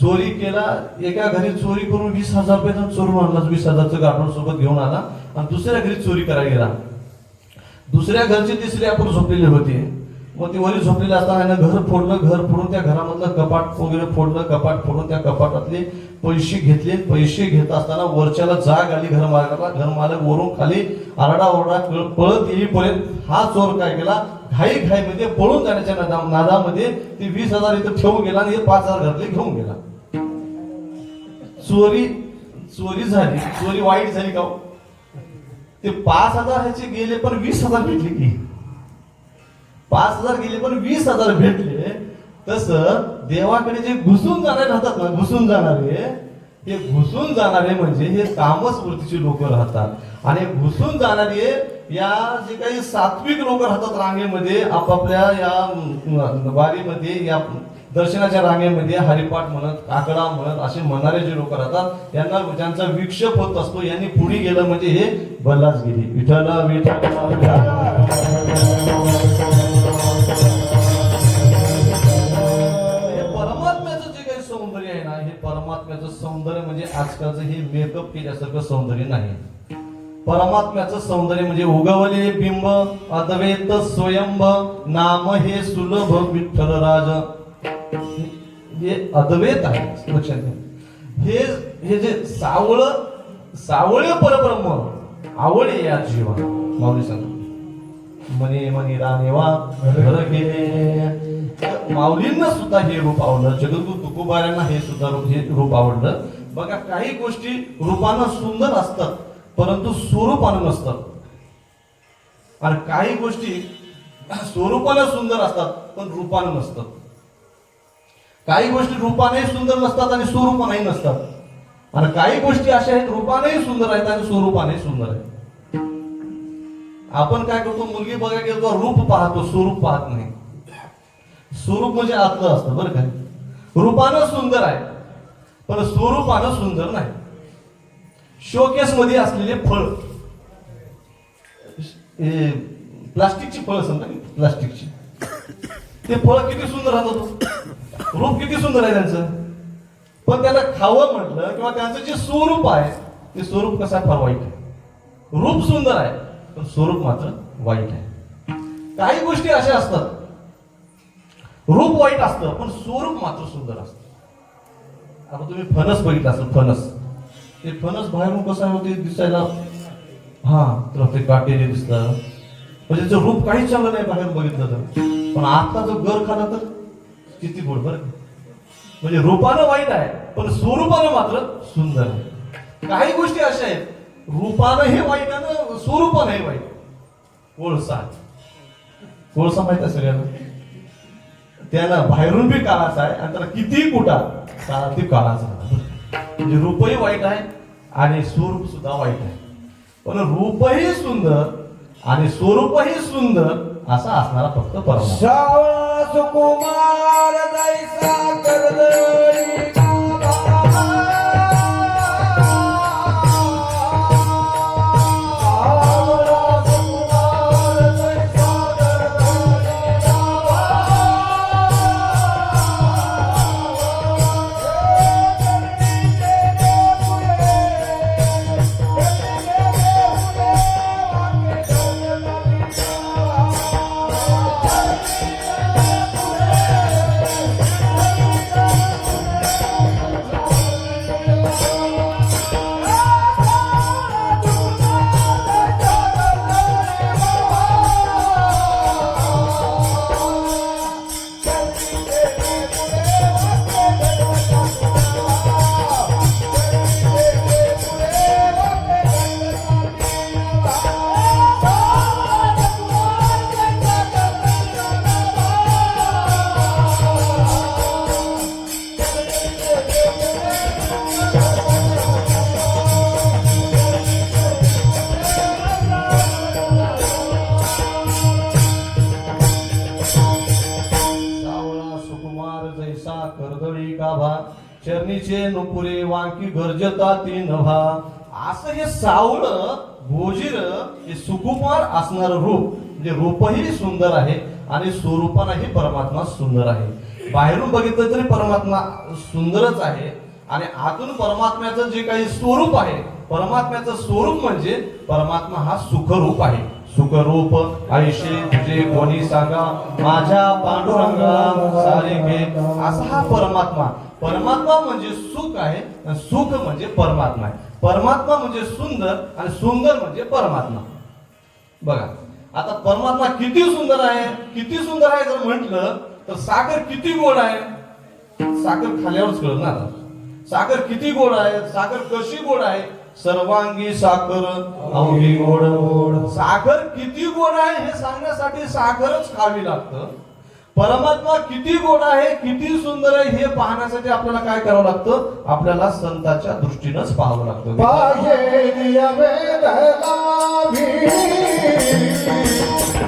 चोरी केला एका घरी चोरी करून 20,000 रुपये चोरून आणला 20,000चं गाठोड सोबत घेऊन आला आणि दुसऱ्या घरी चोरी करायला गेला दुसऱ्या घरचे तिसरे आपण झोपलेले होते मग ते वरी झोपलेले असताना घर फोडून त्या घरामधलं कपाट वगैरे फोडलं कपाट फोडून त्या कपाटातले पैसे घेत असताना वरच्याला जाग आली घर मालक वरून खाली आरडाओरडा पळत येईपर्यंत हा चोर काय केला घाई मध्ये पळून जाण्याच्या नादामध्ये ते 20,000 इथं ठेवून गेला आणि 5,000 घरातले घेऊन गेला चोरी झाली चोरी वाईट झाली का ते 5,000 ह्याचे गेले पण 20,000 भेटले की 5,000 गेले पण 20,000 भेटले तसं देवाकडे जे घुसून जाणारे राहतात ना घुसून जाणारे म्हणजे हे तामस वृत्तीचे लोक राहतात आणि घुसून जाणारे या जे काही सात्विक लोक राहतात रांगेमध्ये आपापल्या या वारीमध्ये या दर्शनाच्या रांगेमध्ये हरिपाठ म्हणत आकडा म्हणत असे म्हणणारे जे लोक राहतात यांना ज्यांचा विक्षेप होत असतो यांनी पुढे गेलं म्हणजे हे बल्लाच गेली विठ्ठल परमात्म्याचं जे काही सौंदर्य आहे ना हे परमात्म्याचं सौंदर्य म्हणजे आजकालचं हे मेकअप केल्यासारखं सौंदर्य नाही परमात्म्याचं सौंदर्य म्हणजे उगवले बिंब अद्वैत स्वयंभ नाम हे सुलभ विठ्ठल राज हे अद्वैत आहे लक्षात घ्या हे जे सावळे परब्रह्म आवडे या जीवा माऊली सांग मनी राणेवा घर गेले माऊलींना सुद्धा हे रूप आवडलं जगद्गुरु तुकोबारांना हे सुद्धा रूप आवडलं बघा काही गोष्टी रूपानं सुंदर असतात परंतु स्वरूपानं नसतात आणि काही गोष्टी स्वरूपानं सुंदर असतात पण रूपानं नसतात काही गोष्टी रूपाने सुंदर नसतात आणि स्वरूपानेही नसतात आणि काही गोष्टी अशा आहेत रूपानेही सुंदर आहेत आणि स्वरूपाने सुंदर आहेत आपण काय करतो मुलगी बघायला गेलो रूप पाहतो स्वरूप पाहत नाही स्वरूप म्हणजे आतलं असतं बरं काय रूपानं सुंदर आहे पण स्वरूपानं सुंदर नाही शोकेस मध्ये असलेले फळ प्लास्टिकची फळ समजा प्लास्टिकची ते फळ किती सुंदर राहतात रूप किती सुंदर आहे त्यांचं पण त्याला खावं म्हटलं किंवा त्यांचं जे स्वरूप आहे ते स्वरूप कसं फार वाईट आहे रूप सुंदर आहे पण स्वरूप मात्र वाईट आहे काही गोष्टी अशा असतात रूप वाईट असतं पण स्वरूप मात्र सुंदर असतं. आता तुम्ही फणस बघितलं असेल, फणस, ते फणस बाहेरून कसं आहे ते दिसायला, हा तर ते काटेरी दिसतं, म्हणजे त्याचं रूप काहीच चांगलं नाही बाहेरून बघितलं तर, पण आता जो गर खाला तर किती गोड बरं. म्हणजे रूपानं वाईट आहे पण स्वरूपानं मात्र सुंदर आहे. काही गोष्टी अशा आहेत रूपानं हे वाईट आणि स्वरूपानं हे वाईट. कोळसा, कोळसा माहित आहे सगळ्यांना, त्याला बाहेरून बी काळाचा आहे आणि त्याला किती कुठा काळा ते काळाचा. म्हणजे रूपही वाईट आहे आणि स्वरूप सुद्धा वाईट आहे, पण रूपही सुंदर आणि स्वरूपही सुंदर असा असणारा फक्त परमात्मा. सावळा सुकुमार जैसा कर्दळी गाभा. सावळा सुकुमार जैसा कर्दळी गाभा. कर्दळी गाभा, चरणीचे नुपुरे वांकी गरजता ती नभा. असं हे सावळं भोजीर हे सुकुमार असणार रूप, म्हणजे रूपही सुंदर आहे आणि स्वरूपानेही परमात्मा सुंदर आहे. बाहेरून बघितलं तरी परमात्मा सुंदरच आहे आणि आतून परमात्म्याचं जे काही स्वरूप आहे, परमात्म्याचं स्वरूप म्हणजे परमात्मा हा सुखरूप आहे. सुखरूप आयुष्य तुझे कोणी सांगा, माझ्या पांडुरंगा सारे घे. असा हा परमात्मा. परमात्मा म्हणजे सुख आहे आणि सुख म्हणजे परमात्मा आहे. परमात्मा म्हणजे सुंदर आणि सुंदर म्हणजे परमात्मा. बघा आता परमात्मा किती सुंदर आहे, किती सुंदर आहे जर म्हटलं तर साखर किती गोड आहे, साखर खाल्यावरच कळत ना. साखर किती गोड आहे, साखर कशी गोड आहे, सर्वांगी साखर अवघी गोड गोड. साखर किती गोड आहे हे सांगण्यासाठी साखरच खावी लागतं. परमात्मा किती गोड आहे, किती सुंदर आहे हे पाहण्यासाठी आपल्याला काय करावं लागतं, आपल्याला संतांच्या दृष्टीनंच पाहावं लागतं. पाहे दिया वेदला भी,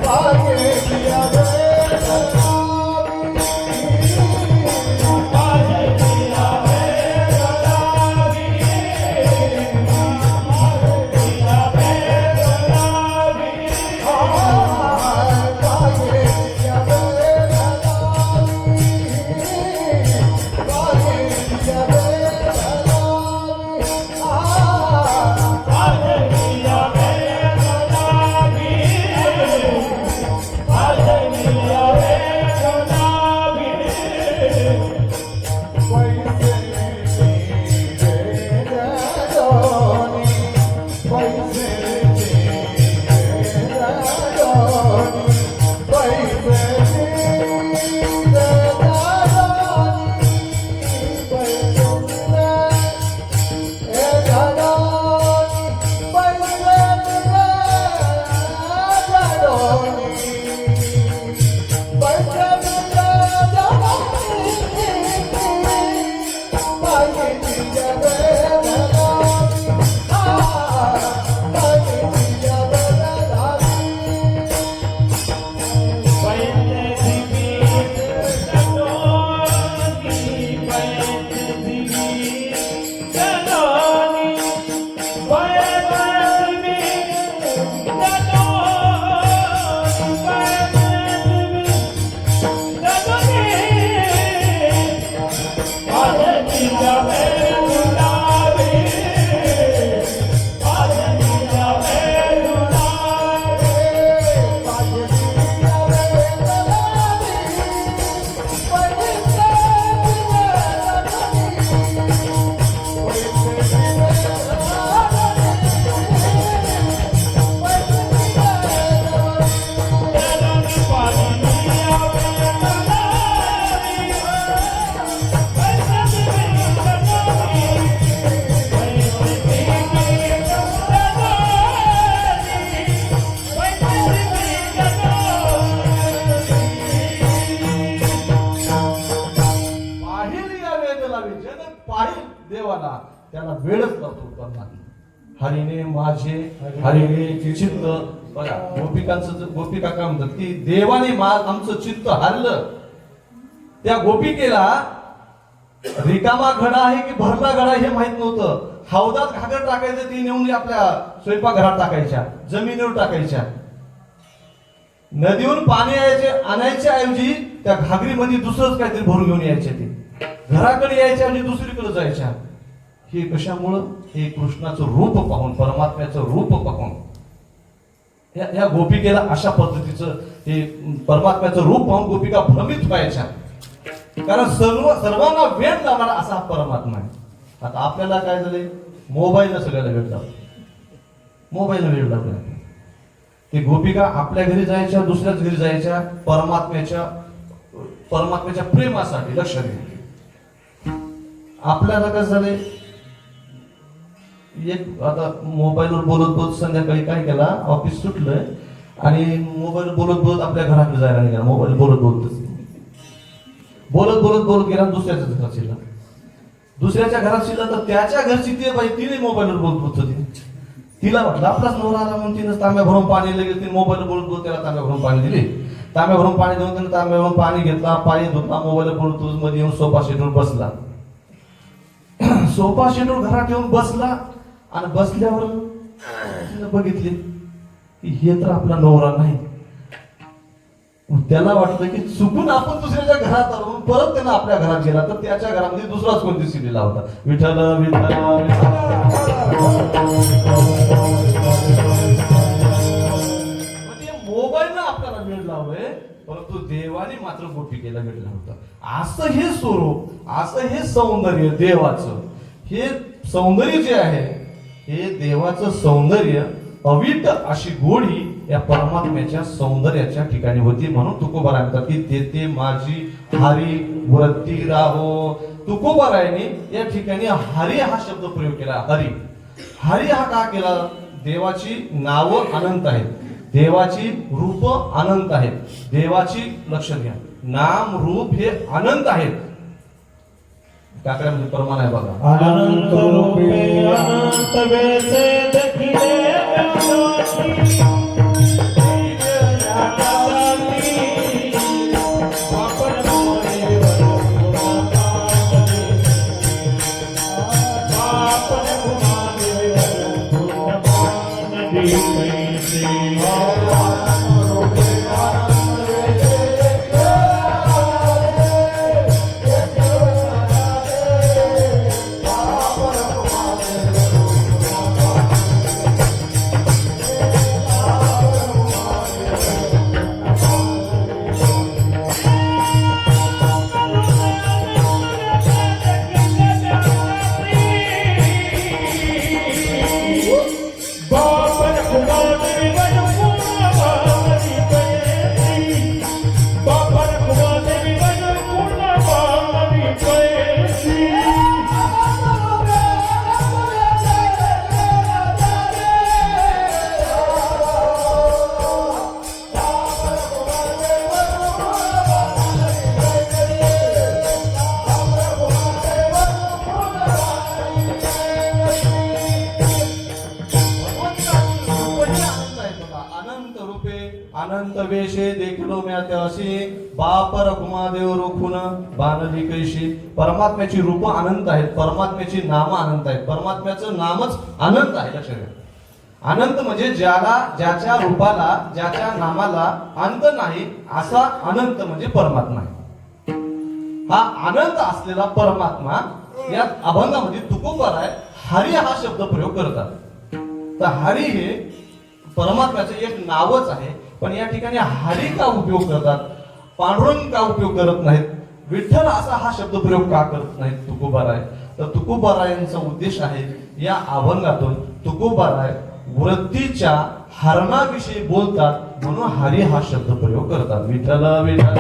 पाहे दिया वेदला भी. पाहिल देवाला त्याला वेळच लावतो परमात्मा. हरीने माझे हरीने चित्त. बघा गोपिका काय म्हणतात की देवाने आमचं चित्त हरलं. त्या गोपिकेला रिकामा घडा आहे की भरला घडा हे माहित नव्हतं. हौदात घागर टाकायचं ती नेऊन आपल्या स्वयंपाकघरात टाकायच्या, जमिनीवर टाकायच्या. नदीवरून पाणी आणायच्या ऐवजी त्या घागरीमध्ये दुसरंच काहीतरी भरून घेऊन यायचे. ते घराकडे यायच्या म्हणजे दुसरीकडे जायच्या. हे कशामुळं? हे कृष्णाचं रूप पाहून, परमात्म्याचं रूप पाहून या गोपिकेला अशा पद्धतीचं हे परमात्म्याचं रूप पाहून गोपिका भ्रमित व्हायच्या. कारण सर्वांना वेळ लावणारा असा हा परमात्मा आहे. आता आपल्याला काय झाले? मोबाईलला सगळ्याला वेळ लावला, मोबाईलला वेळ लावला. ते गोपिका आपल्या घरी जायच्या, दुसऱ्याच घरी जायच्या, परमात्म्याच्या प्रेमासाठी. लक्ष द्या, आपल्याला काय झाले? एक आता मोबाईलवर बोलत संध्याकाळी काय केला, ऑफिस सुटलंय आणि मोबाईल बोलत आपल्या घराकडे जायला निघाला. मोबाईल बोलत गेला, दुसऱ्याच्या घरात शिरला. दुसऱ्याच्या घरात शिरला तर त्याच्या घरची ती बाई तिने मोबाईलवर बोलत होती. तिला वाटलं आपलाच नवरा आला म्हणून तिने तांब्या भरून पाणी लगेच तिने मोबाईल बोलत त्याला तांब्या भरून पाणी दिली. तांब्या भरून पाणी देऊन त्याने तांब्या भरून पाणी घेतला, पाणी धुतला, मोबाईल बोलत मध्ये येऊन सोफा सेटवर बसला. सोफा सेटवर घरात येऊन बसला आणि बसल्यावर तिने बघितले की हे तर आपला नवरा नाही. त्याला वाटतं की चुकून आपण दुसऱ्याच्या घरात आलो, परत त्यानं आपल्या घरात गेला तर त्याच्या घरामध्ये दुसराच कोणती सिरीला होता. विठ्ठल विठ्ठल म्हणजे मोबाईलनं आपल्याला वेळ लावलाय, परंतु देवाने मात्र गोपिकेला वेळ लावता. असं हे स्वरूप, असं हे सौंदर्य देवाचं, हे सौंदर्य जे आहे हे देवाचं सौंदर्य, अविट अशी गोडी या परमात्म्याच्या सौंदर्याच्या ठिकाणी होती. म्हणून तुकोबाराय म्हणतात की तेथे माझी हरी वृत्ती राहो. तुकोबारायने या ठिकाणी हरी हा शब्द प्रयोग केला. हरी हा का केला? देवाची नावं अनंत आहेत, देवाची रूप अनंत आहेत, देवाची लक्ष घ्या नाम रूप हे अनंत आहेत. काय म्हणजे प्रमाण आहे बघा. अनंत रूपे अनंत वेसे देखिले अनंत वेशे देखलो म्या त्याशी बाप रखुमा देव रोखून बानली कैशी. परमात्म्याची रूप अनंत आहेत, परमात्म्याची नाम अनंत आहेत, परमात्म्याचं नामच अनंत आहे. लक्षात घ्या, अनंत म्हणजे ज्याच्या रूपाला, ज्याच्या नामाला अंत नाही असा अनंत म्हणजे परमात्मा आहे. हा अनंत असलेला परमात्मा या अभंगामध्ये तुकोबाराय हरी हा शब्द प्रयोग करतात. तर हरी हे परमात्म्याचं एक नावच आहे, पण या ठिकाणी हरी का उपयोग करतात, पांडुरंग का उपयोग करत नाहीत, विठ्ठल असा हा शब्द प्रयोग का करत नाहीत तुकोबाराय? तर तुकोबारायांचा उद्देश आहे या अभंगातून तुकोबाराय वृत्तीच्या हरणाविषयी बोलतात, म्हणून हरी हा शब्द प्रयोग करतात. विठ्ठल विठ्ठल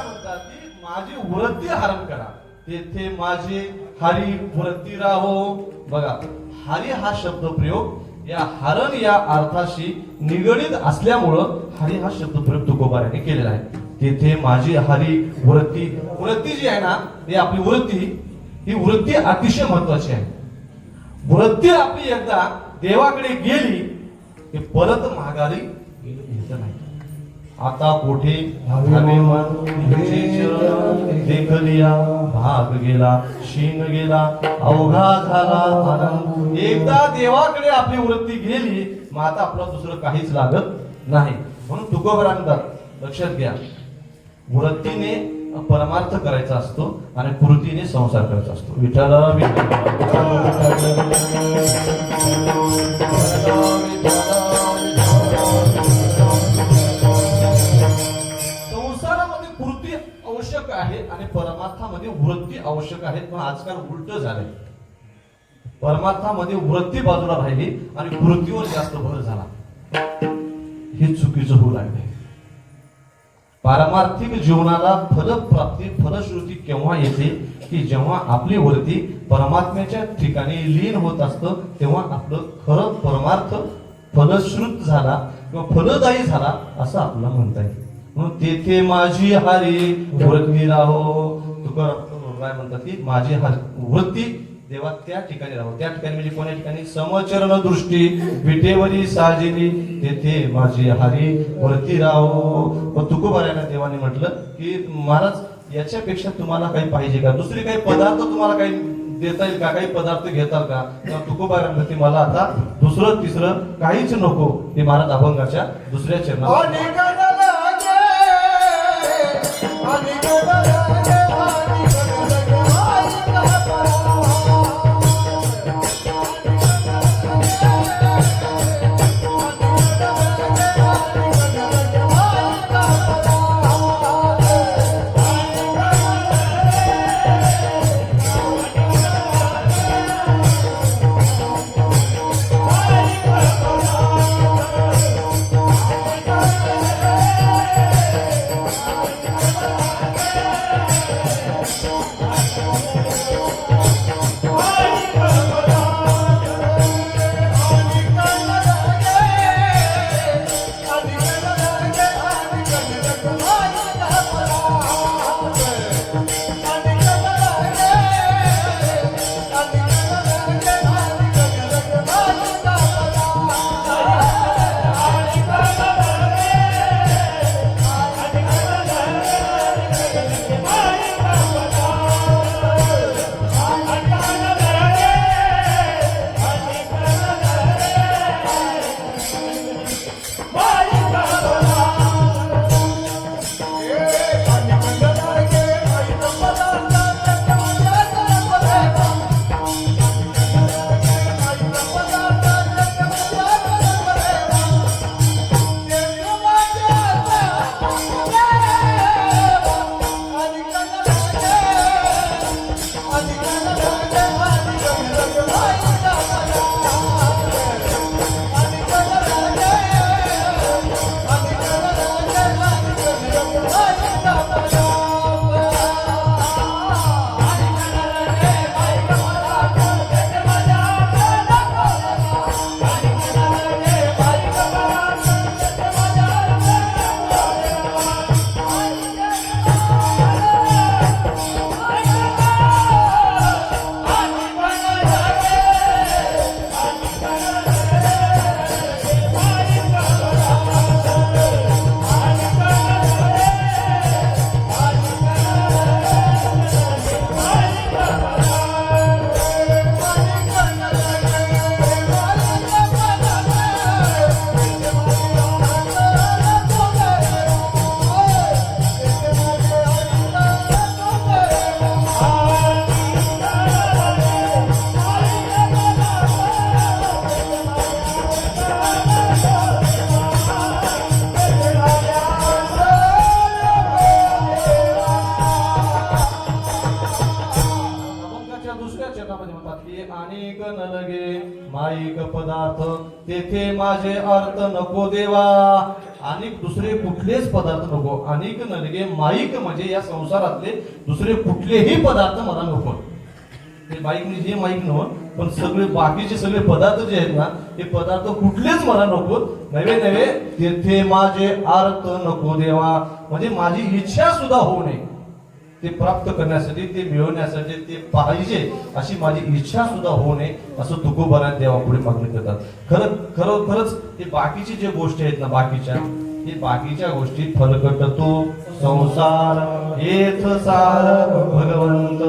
म्हणतात की माझी वृत्ती हरण करा, तेथे माझी हरी वृत्ती राहो. बघा, हरी हा शब्द प्रयोग या हरण या अर्थाशी निगडीत असल्यामुळं हरी हा शब्द प्रयोग तुकोबाराने केलेला आहे. तेथे माझी हरी वृत्ती, वृत्ती जी आहे ना, ही आपली वृत्ती, ही वृत्ती अतिशय महत्वाची आहे. वृत्ती आपली एकदा देवाकडे गेली की परत माघारी येत नाही. आता कोठे हवे मन तुझे चरण, देखलिया भाग गेला, शीन गेला, अवघा झाला आनंद. एकदा देवाकडे आपली वृत्ती गेली मग आता आपलं दुसरं काहीच लागत नाही. म्हणून तुकोबरा म्हणतात, लक्षात घ्या, वृत्तीने परमार्थ करायचा असतो आणि कृतीने संसार करायचा असतो. विठ्ठल संसारामध्ये कृती आवश्यक आहे आणि परमार्थामध्ये वृत्ती आवश्यक आहे. पण आजकाल उलट झालंय. परमार्थामध्ये वृत्ती बाजूला राहिली आणि कृतीवर जास्त भर झाला. हे चुकीचं होऊ लागले. पारमार्थिक जीवनाला फलप्राप्ती, फलश्रुती केव्हा येते की जेव्हा आपली वृत्ती परमात्म्याच्या ठिकाणी लीन होत असतं, तेव्हा आपलं खरं परमार्थ फलश्रुत झाला किंवा फलदायी झाला असं आपल्याला म्हणता येईल. म्हणून तेथे माझी हरी वृत्ती राहो. तुकाराम काय म्हणतात की माझी वृत्ती देवा त्या ठिकाणी राहो. त्या ठिकाणी म्हणजे कोण्या ठिकाणी? समचरण दृष्टी विटेवरी साजिली, तेथे माझी हरी वरती राहो. मग तुकोबारायला देवाने म्हटलं की महाराज याच्यापेक्षा तुम्हाला काही पाहिजे का? दुसरे काही पदार्थ तुम्हाला काही देता येईल का? काही पदार्थ घेताल का? तेव्हा तुकोबारायला म्हणते मला आता दुसरं तिसरं काहीच नको. हे महाराज अभंगाच्या दुसऱ्या चरणात माईक पदार्थ तेथे माझे अर्थ नको देवा. आणि दुसरे कुठलेच पदार्थ नको. अनेक नलगे माईक म्हणजे या संसारातले दुसरे कुठलेही पदार्थ मला नको. ते माईक म्हणजे हे माईक नव्हतं, पण सगळे बाकीचे सगळे पदार्थ जे आहेत ना, हे पदार्थ कुठलेच मला नको, नवे नवे तेथे माझे अर्थ नको देवा. म्हणजे माझी इच्छा सुद्धा होऊ नये, ते प्राप्त करण्यासाठी, ते मिळवण्यासाठी, ते पाहिजे अशी माझी इच्छा सुद्धा होऊ नये असं तुकोबारायण देवापुढे मागणी करतात. खरंच हे बाकीचे जे गोष्टी आहेत ना, हे बाकीच्या गोष्टी फलकट तो संसार हेच सार भगवंत.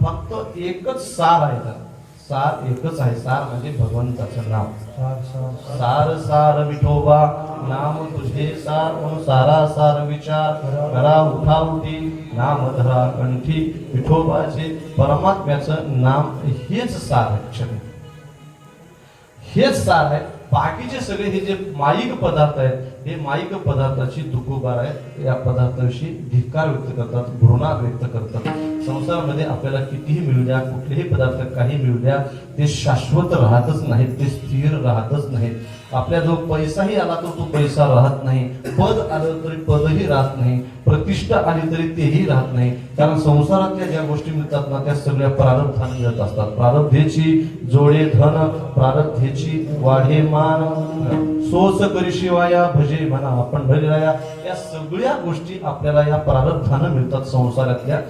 फक्त एकच सार आहे त्याला, सार एकच आहे, सार म्हणजे भगवंताचं नाव. सार सार विठोबा नाम तुझे सार, म्हणून सारा सार विचार करा उठा उठी, नाम धरा कंठी. विठोबाचे परमात्म्याचं नाम हेच सार आहे, हेच सार आहे. बाकीचे सगळे हे जे माईक पदार्थ आहेत, हे माईक पदार्थाची तुकोबारायण या पदार्थाविषयी धिक्कार व्यक्त करतात, घृणा व्यक्त करतात. संसारामध्ये आपल्याला कितीही मिळू द्या, कुठलेही पदार्थ काही मिळू द्या, ते शाश्वत राहतच नाहीत, ते स्थिर राहतच नाहीत. आपल्या जो पैसाही आला तर तो पैसा राहत नाही, पद आलं तरी पदही राहत नाही, प्रतिष्ठा आली तरी तेही राहत नाही. कारण संसारातल्या ज्या गोष्टी मिळतात ना, त्या सगळ्या प्रारब्धाने मिळत असतात. प्रारब्धेची जोडे धन, प्रारब्धेची वाढे मान, सोस करी शिवाया भजे म्हणा पंढरीराया. या सगळ्या गोष्टी आपल्याला या प्रारब्धानं मिळतात संसारातल्या.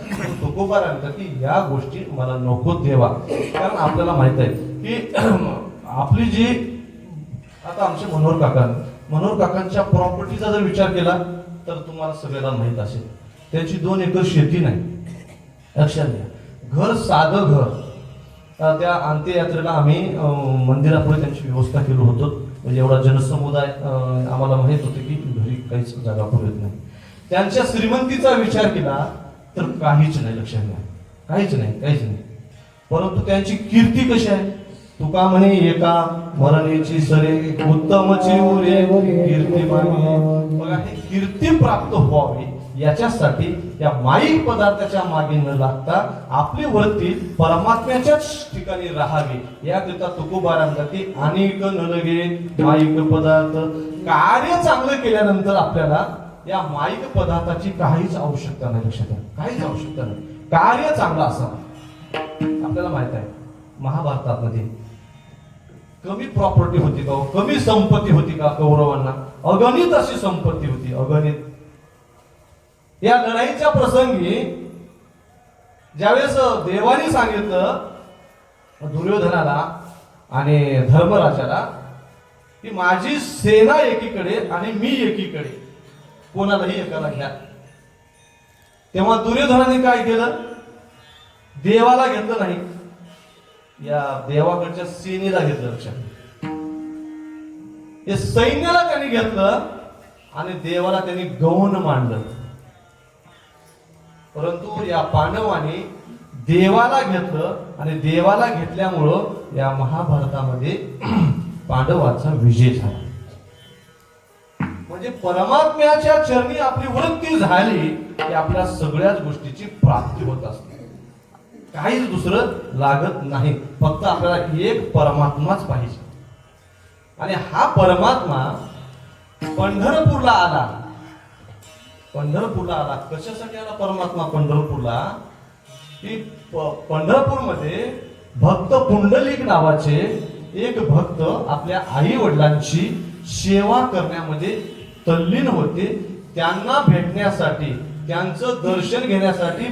तुकोबा म्हणतात की या गोष्टी मला नको देवा. कारण आपल्याला माहित आहे की आपली जी आता आमचे मनोहर काकांच्या प्रॉपर्टीचा जर विचार केला तर तुम्हाला सगळ्याला माहित असेल, त्यांची 2 एकर शेती नाही. लक्षात घ्या, घर साधं घर. त्या अंत्ययात्रेला आम्ही मंदिरापुढे त्यांची व्यवस्था केली होतो. म्हणजे एवढा जनसमुदाय आम्हाला माहित होतं की घरी काहीच जागा पुरत नाही. त्यांच्या श्रीमंतीचा विचार केला तर काहीच नाही. लक्षात घ्या, काहीच नाही. परंतु त्यांची कीर्ती कशी आहे? तुका म्हणे एका मरणेची सरे, उत्तमची उरे कीर्ती मागे. बघा, हे कीर्ती प्राप्त व्हावी याच्यासाठी या माईक पदार्थाच्या मागे न लागता आपली वृत्ती परमात्म्याच्याच ठिकाणी राहावी याकरिता तुकोबारांसाठी अनेक न लगे माईक पदार्थ. कार्य चांगलं केल्यानंतर आपल्याला या माईक पदार्थाची काहीच आवश्यकता नाही. लक्षात घ्या, काहीच आवश्यकता नाही. कार्य चांगलं असावं. आपल्याला माहित आहे महाभारतात मध्ये कमी प्रॉपर्टी होती का, कमी संपत्ती होती का कौरवांना? अगणित अशी संपत्ती होती, अगणित. या लढाईच्या प्रसंगी ज्यावेळेस देवानी सांगितलं दुर्योधनाला आणि धर्मराजाला की माझी सेना एकीकडे आणि मी एकीकडे, कोणालाही एकाला घ्या, तेव्हा दुर्योधनाने काय केलं? देवाला घेतलं नाही, या देवाकडच्या सेनेला घेतलं. लक्षात, हे सैन्याला त्यांनी घेतलं आणि देवाला त्यांनी गौण मांडलं. परंतु या पांडवांनी देवाला घेतलं आणि देवाला घेतल्यामुळं या महाभारतामध्ये पांडवांचा विजय झाला. म्हणजे परमात्म्याच्या चरणी आपली वृत्ती झाली की आपल्या सगळ्याच गोष्टीची प्राप्ती होत असते. काहीच दुसरं लागत नाही, फक्त आपल्याला एक परमात्माच पाहिजे. आणि हा परमात्मा पंढरपूरला आला. कशासाठी आला परमात्मा पंढरपूरला? की पंढरपूरमध्ये भक्त पुंडलिक नावाचे एक भक्त आपल्या आई वडिलांची सेवा करण्यामध्ये तल्लीन होते. त्यांना भेटण्यासाठी, त्यांचं दर्शन घेण्यासाठी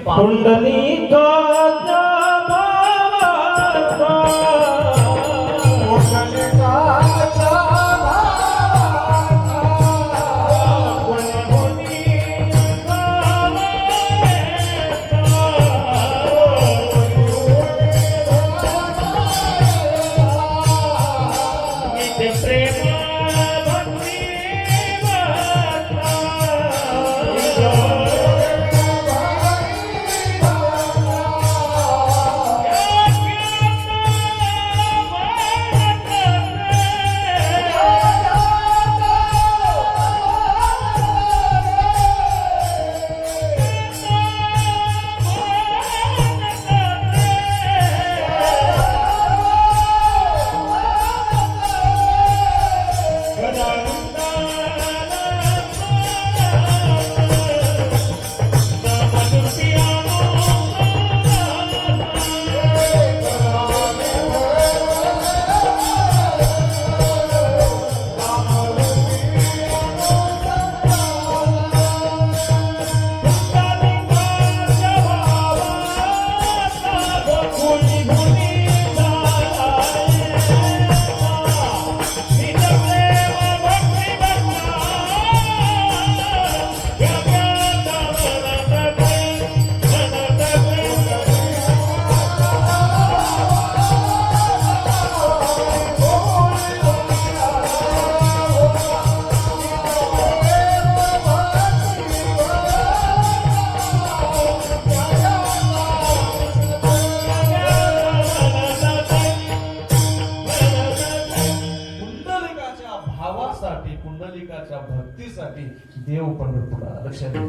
घेण्यासाठी देव पंढरपूरला. लक्षात घ्या,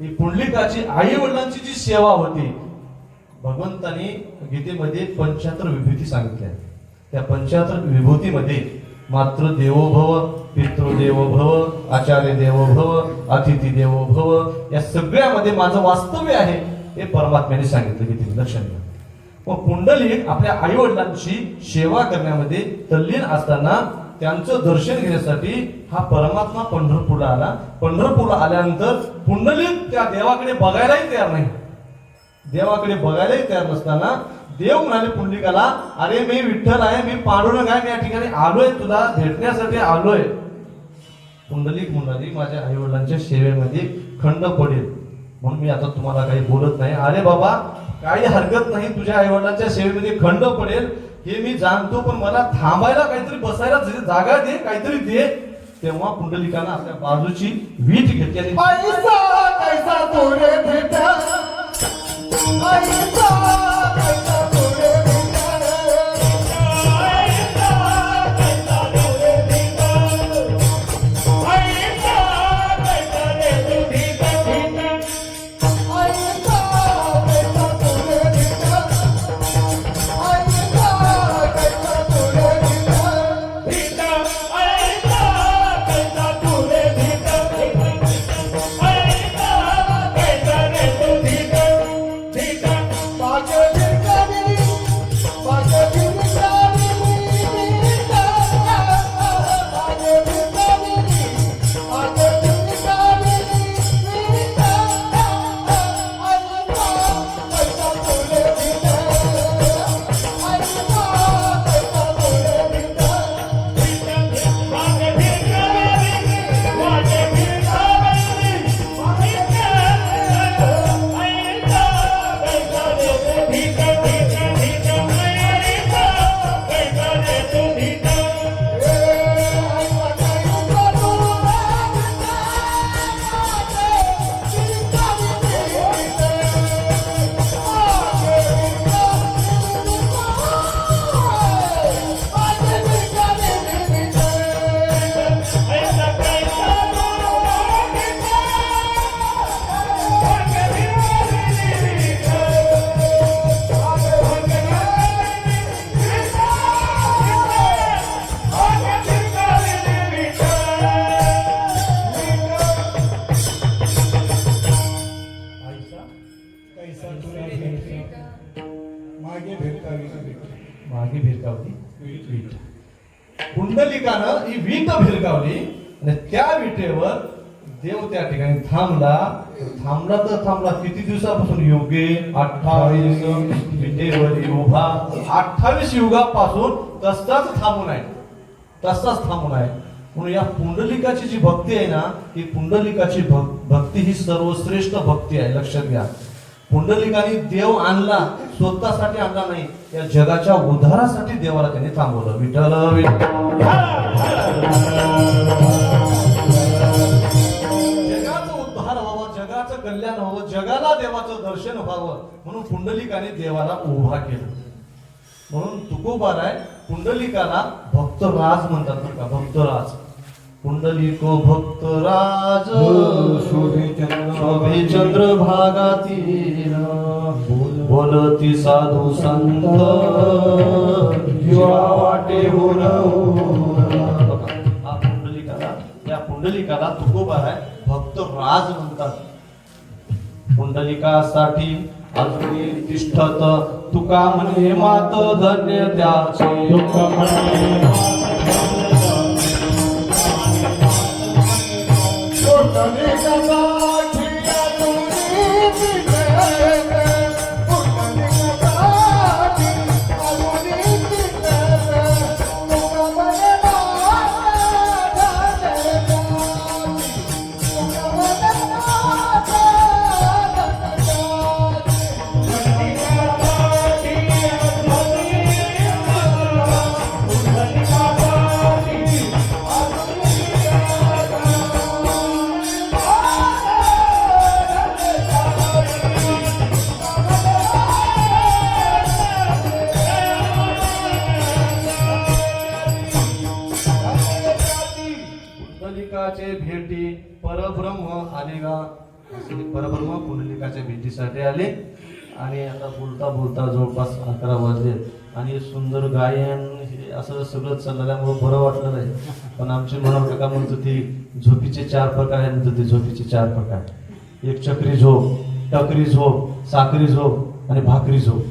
ही पुंडलिकाची आई वडिलांची जी सेवा होती, भगवंतानी गीतेमध्ये 75 विभूती सांगितल्या. त्या 75 विभूतीमध्ये मात्र देवो भव, पितृदेवो भव, आचार्य देवो भव, अतिथी देवो भव, या सगळ्यामध्ये माझं वास्तव्य आहे हे परमात्म्याने सांगितलं गीतेमध्ये. लक्षात घ्या. मग पुंडलिक आपल्या आई वडिलांची सेवा करण्यामध्ये तल्लीन असताना त्यांचं दर्शन घेण्यासाठी हा परमात्मा पंढरपूरला आला. पंढरपूरला आल्यानंतर पुंडलिक त्या देवाकडे बघायलाही तयार नाही. देवाकडे बघायलाही तयार नसताना देव म्हणाले पुंडलिकाला, अरे मी विठ्ठल आहे, मी पांडुरंग आहे, मी या ठिकाणी आलोय, तुला भेटण्यासाठी आलोय. पुंडलिक म्हणाली, माझ्या आई वडिलांच्या सेवेमध्ये खंड पडेल म्हणून मी आता तुम्हाला काही बोलत नाही. अरे बाबा, काही हरकत नाही, तुझ्या आई वडिलांच्या सेवेमध्ये खंड पडेल हे मी जाणतो, पण मला थांबायला काहीतरी, बसायला जागा दे, काहीतरी दे. तेव्हा पुंडलिकानं आपल्या बाजूची वीट घेतली आणि पैसा कैसा तोरे भेटा, पैसा कैसा तोरे भेटा, पैसा कैसा तोरे भेटा, पैसा कैसा रे भेटा, पैसा कैसा तोरे भेटा, पैसा कैसा तोरे भेटा, भेटा, पैसा कैसा तोरे भेटा, पैसा कैसा रे भेटा, भेटा, बागे भेटा रे, बागे भेटा रे, भेटा, बागे भेटा रे, बागे भेटा रे, भेटा, पैसा कैसा तोरे भेटा, पैसा कैसा तोरे भेटा, बागे भेटा रे, बागे भेटा रे, मागे भेटतावी मागे भिरकावली वीट. पुंडलिकानं ही वीट भिरकावली आणि त्या विटेवर देव त्या ठिकाणी थांबला. थांबला तर थांबला किती दिवसापासून? योगे 28 विटेवरी उभा. 28 युगापासून तसाच थांबून आहे, तसाच थांबून आहे. म्हणून या पुंडलिकाची जी भक्ती आहे ना, ही पुंडलिकाची भक्ती ही सर्वश्रेष्ठ भक्ती आहे. लक्षात घ्या, पुंडलिकाने देव आणला, स्वतःसाठी आणला नाही, या जगाच्या उद्धारासाठी देवाला त्याने थांबवलं. विठ्ठल जगाचं उद्धार व्हावं, जगाचं कल्याण व्हावं, जगाला देवाचं दर्शन व्हावं म्हणून पुंडलिकाने देवाला उभा केलं. म्हणून तुकोबार आहे, पुंडलिकाला भक्तराज म्हणतात बरं का, भक्तराज. पुंडलिको भक्तराज शोभे चंद्रभागातील, बोलती साधू संत जीवा वाटे हा पुंडलिकाला, या पुंडलिकाला तुकोबार आहे, भक्तराज म्हणतात. पुंडलिकासाठी अग्नी तिष्ठत तुका म्हणे मात धन्य त्याचे, तुका म्हणे परब्रह्म आले का असे परब्रह्म पुंडलिकाच्या भेटीसाठी आले आणि आता बोलता बोलता जवळपास 11 वाजले आणि सुंदर गायन हे असं सगळं चालल्यामुळे बरं वाटलं नाही. पण आमचे मनोहर काका म्हणत होते झोपीचे 4 प्रकार आहे म्हणत होते. झोपीचे 4 प्रकार, एक चक्री झोप, टकरी झोप, साखरी झोप आणि भाकरी झोप.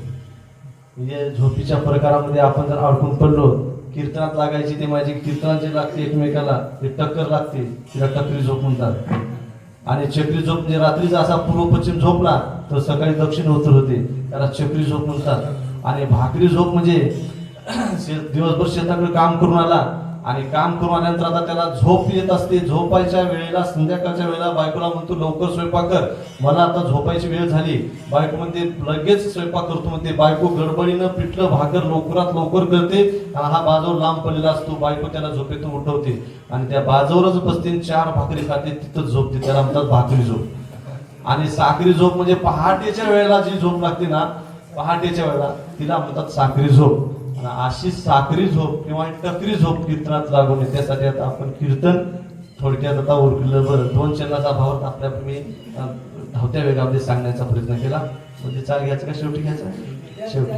म्हणजे झोपीच्या प्रकारामध्ये आपण जर अडकून पडलो, कीर्तनात लागायची ते माझी कीर्तनात जे लागते एकमेकाला ते टक्कर लागते, तिला टकरी झोप म्हणतात. आणि चक्री झोप म्हणजे रात्रीचा असा पूर्व पश्चिम झोपला तर सकाळी दक्षिण उत्तर होते, त्याला चक्री झोप म्हणतात. आणि भाकरी झोप म्हणजे दिवसभर शेताकडे काम करून आला आणि काम करून आल्यानंतर आता त्याला झोप येत असते. झोपायच्या वेळेला संध्याकाळच्या वेळेला बायकोला म्हणतो लवकर स्वयंपाक कर, मला आता झोपायची वेळ झाली. बायको म्हणते लगेच स्वयंपाक करतो म्हणते. बायको गडबडीनं पिठलं भाकर लवकरात लवकर करते आणि हा बाजूवर लांब पडलेला असतो. बायको त्याला झोपेतून उठवते आणि त्या बाजूवरच बसते, 4 भाकरी खाते, तिथंच झोपते. त्याला म्हणतात भाकरी झोप. आणि साखरी झोप म्हणजे पहाटेच्या वेळेला जी झोप लागते ना, पहाटेच्या वेळेला तिला म्हणतात साखरी झोप. अशी साखरी झोप किंवा टकरी झोप कीर्तनात लागू नये त्यासाठी आता आपण कीर्तन थोडक्यात आता उरकलं. बरं, 2 चरणाचा भाव आपल्या मी धावत्या वेगामध्ये सांगण्याचा प्रयत्न केला. म्हणजे 4 घ्यायचं का शेवटी घ्यायचं? शेवटी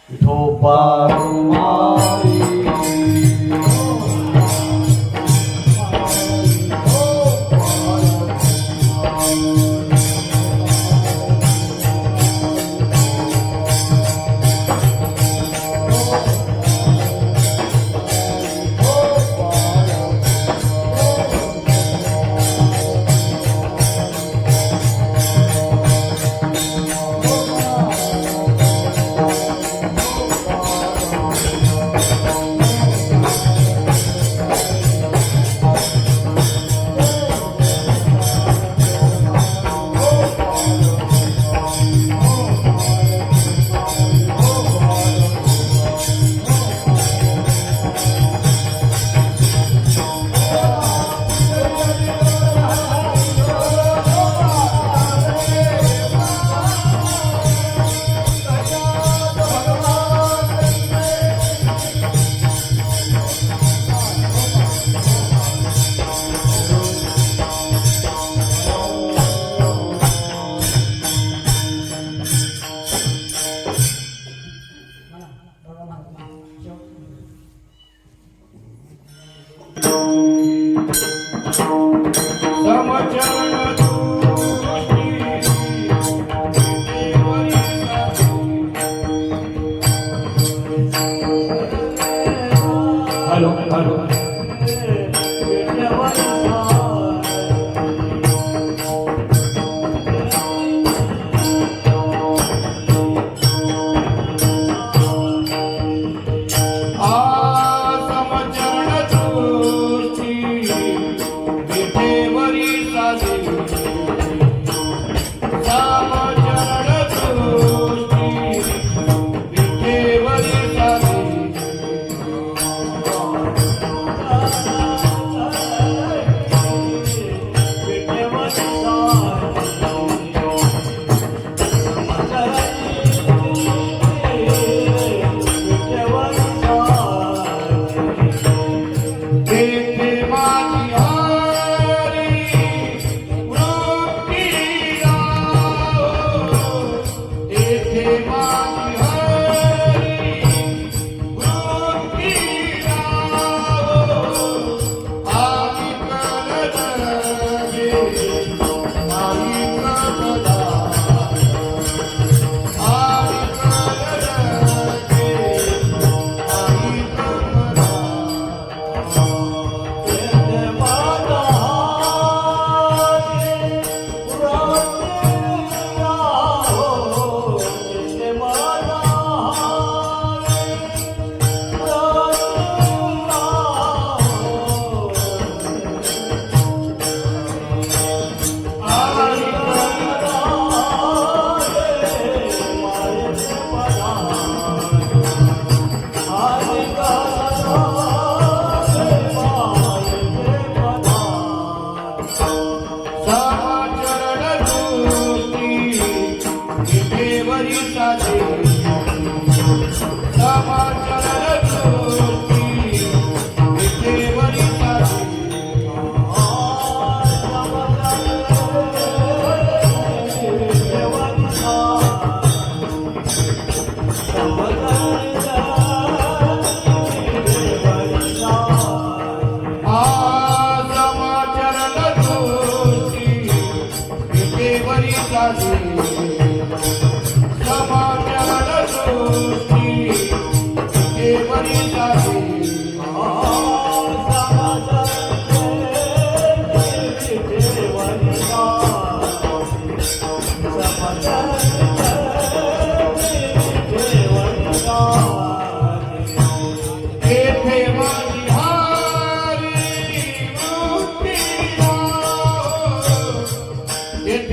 विठोबा हॅलो हॅलो समचरण दृष्टी विठेवरी साधी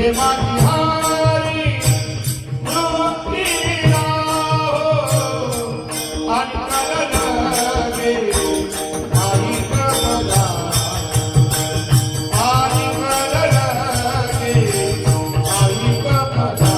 तिथे माझी हारी मुक्तीला हो आणि कळलगे आई कळला आणि कळलगे आई कळला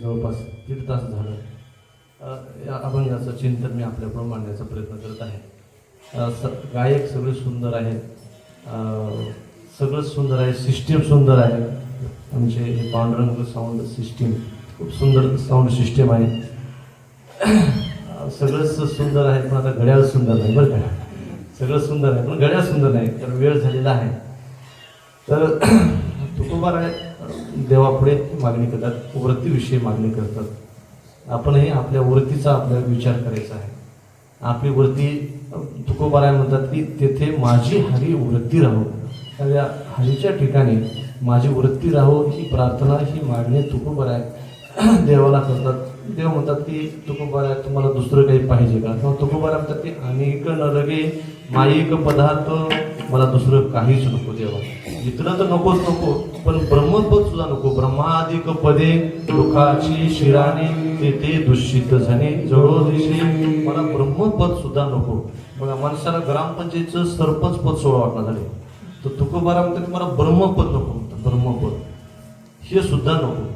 जवळपास 1.5 तास झालं. या अभंगाचं चिंतन मी आपल्यापुढे मांडण्याचा प्रयत्न करत आहे. गायक सगळे सुंदर आहेत, सगळं सुंदर आहे, सिस्टीम सुंदर आहे. आमचे हे पांडुरंग साऊंड सिस्टीम खूप सुंदर साऊंड सिस्टीम आहे. सगळंच सुंदर आहे, पण आता घड्याळ सुंदर नाही बरं का. सगळं सुंदर आहे पण घड्याळ सुंदर नाही, कारण वेळ झालेला आहे. तर तुकोबाराय देवापुढे मागणी करतात, वृत्तीविषयी मागणी करतात. आपणही आपल्या वृत्तीचा आपल्याला विचार करायचा आहे. आपली वृत्ती तुकोबाराय म्हणतात की तेथे माझी हरी वृत्ती राहो. त्या हरीच्या ठिकाणी माझी वृत्ती राहो ही प्रार्थना, ही मागणी तुकोबाराय देवाला करतात. देव म्हणतात की तुकोबारा तुम्हाला दुसरं काही पाहिजे का, किंवा तुकोबारा म्हणतात की अनेक नरगे माईक पदार्थ, मला दुसरं काहीच नको देवा. इथलं तर नकोच नको, पण ब्रह्मपद सुद्धा नको. ब्रह्मादिक पदे दुःखाची शिराने तेथे दूषित झाले जळो दिशे, मला ब्रह्मपद सुद्धा नको. बघा माणसाला ग्रामपंचायतचं सरपंच पद 16 वाटणं झाले, तर तुकोबारा म्हणतात मला ब्रह्मपद नको, म्हणतात ब्रह्मपद हे सुद्धा नको.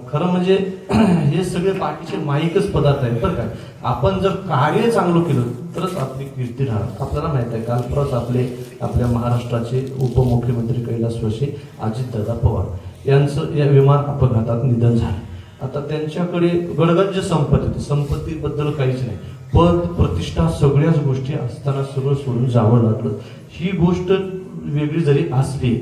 खरं म्हणजे हे सगळे बाकीचे माईकच पदार्थ आहेत बरं का. आपण जर कार्य चांगलं केलं तरच आपली कीर्ती राहणार. आपल्याला माहित आहे काल परत आपल्या महाराष्ट्राचे उपमुख्यमंत्री कैलासवासी अजितदादा पवार यांचं या विमान अपघातात निधन झालं. आता त्यांच्याकडे गडगंज संपत्ती होती, संपत्तीबद्दल काहीच नाही, पद प्रतिष्ठा सगळ्याच गोष्टी असताना सगळं सोडून जावं लागलं. ही गोष्ट वेगळी जरी असली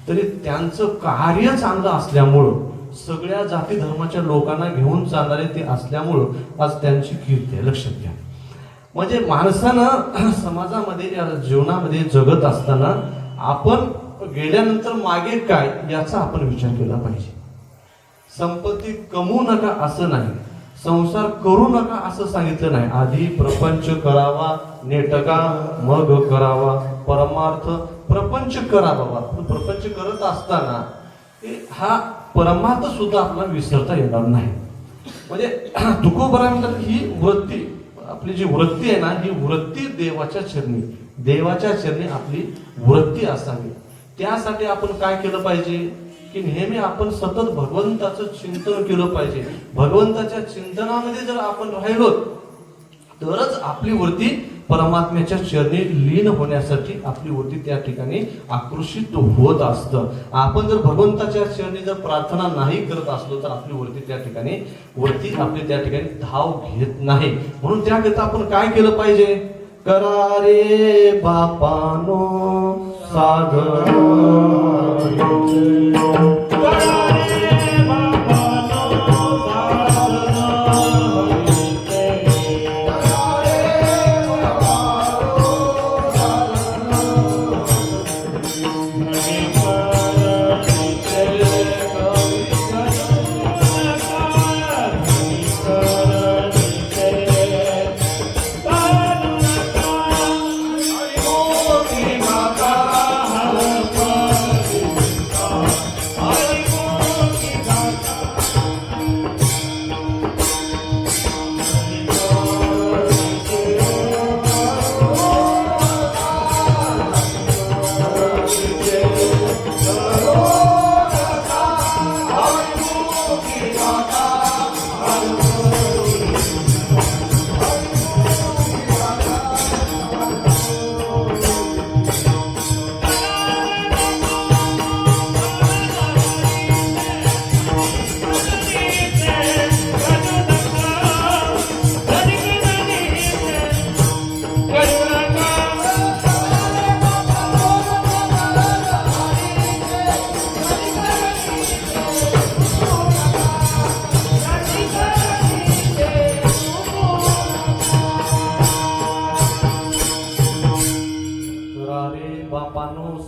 तरी त्यांचं कार्य चांगलं असल्यामुळं, सगळ्या जाती धर्माच्या लोकांना घेऊन चालणारे ते असल्यामुळं आज त्यांची कीर्ती आहे. लक्षात घ्या. म्हणजे माणसानं समाजामध्ये या जीवनामध्ये जगत असताना आपण गेल्यानंतर मागे काय याचा आपण विचार केला पाहिजे. संपत्ती कमवू नका असं नाही, संसार करू नका असं सांगितलं नाही. आधी प्रपंच करावा नेटका, मग करावा परमार्थ. प्रपंच करावा, प्रपंच करत असताना हा परमार्थ सुद्धा आपल्याला विसरता येणार नाही. म्हणजे तुकोबारा म्हणतात ही वृत्ती, आपली जी वृत्ती आहे ना, ही वृत्ती देवाच्या चरणी आपली वृत्ती असावी. त्यासाठी आपण काय केलं पाहिजे की नेहमी आपण सतत भगवंताचं चिंतन केलं पाहिजे. भगवंताच्या चिंतनामध्ये जर आपण राहिलो तरच आपली वृत्ती परमात्म्याच्या चरणी लीन होण्यासाठी आपली वृत्ती त्या ठिकाणी आकृषित होत असतं. आपण जर भगवंताच्या चरणी जर प्रार्थना नाही करत असलो तर आपली वृत्ती आपली त्या ठिकाणी धाव घेत नाही. म्हणून त्याकरिता आपण काय केलं पाहिजे, करा रे बापानो साधन,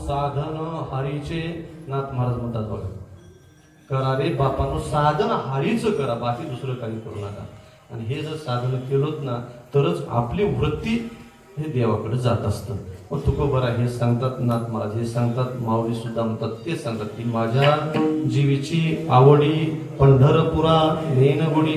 साधन हरीचे. नाथ महाराज म्हणतात बघा, करा रे बापानो साधन हरीच करा, बाकी दुसरं काही करू नका. आणि हे जर साधन केलोत ना तरच आपली वृत्ती हे देवाकडे जात असतं. मग तुकोबारा हे सांगतात, नाथ महाराज हे सांगतात, माऊली सुद्धा म्हणतात, ते सांगतात की माझ्या जीवीची आवडी पंढरपुरा नेनगुडी.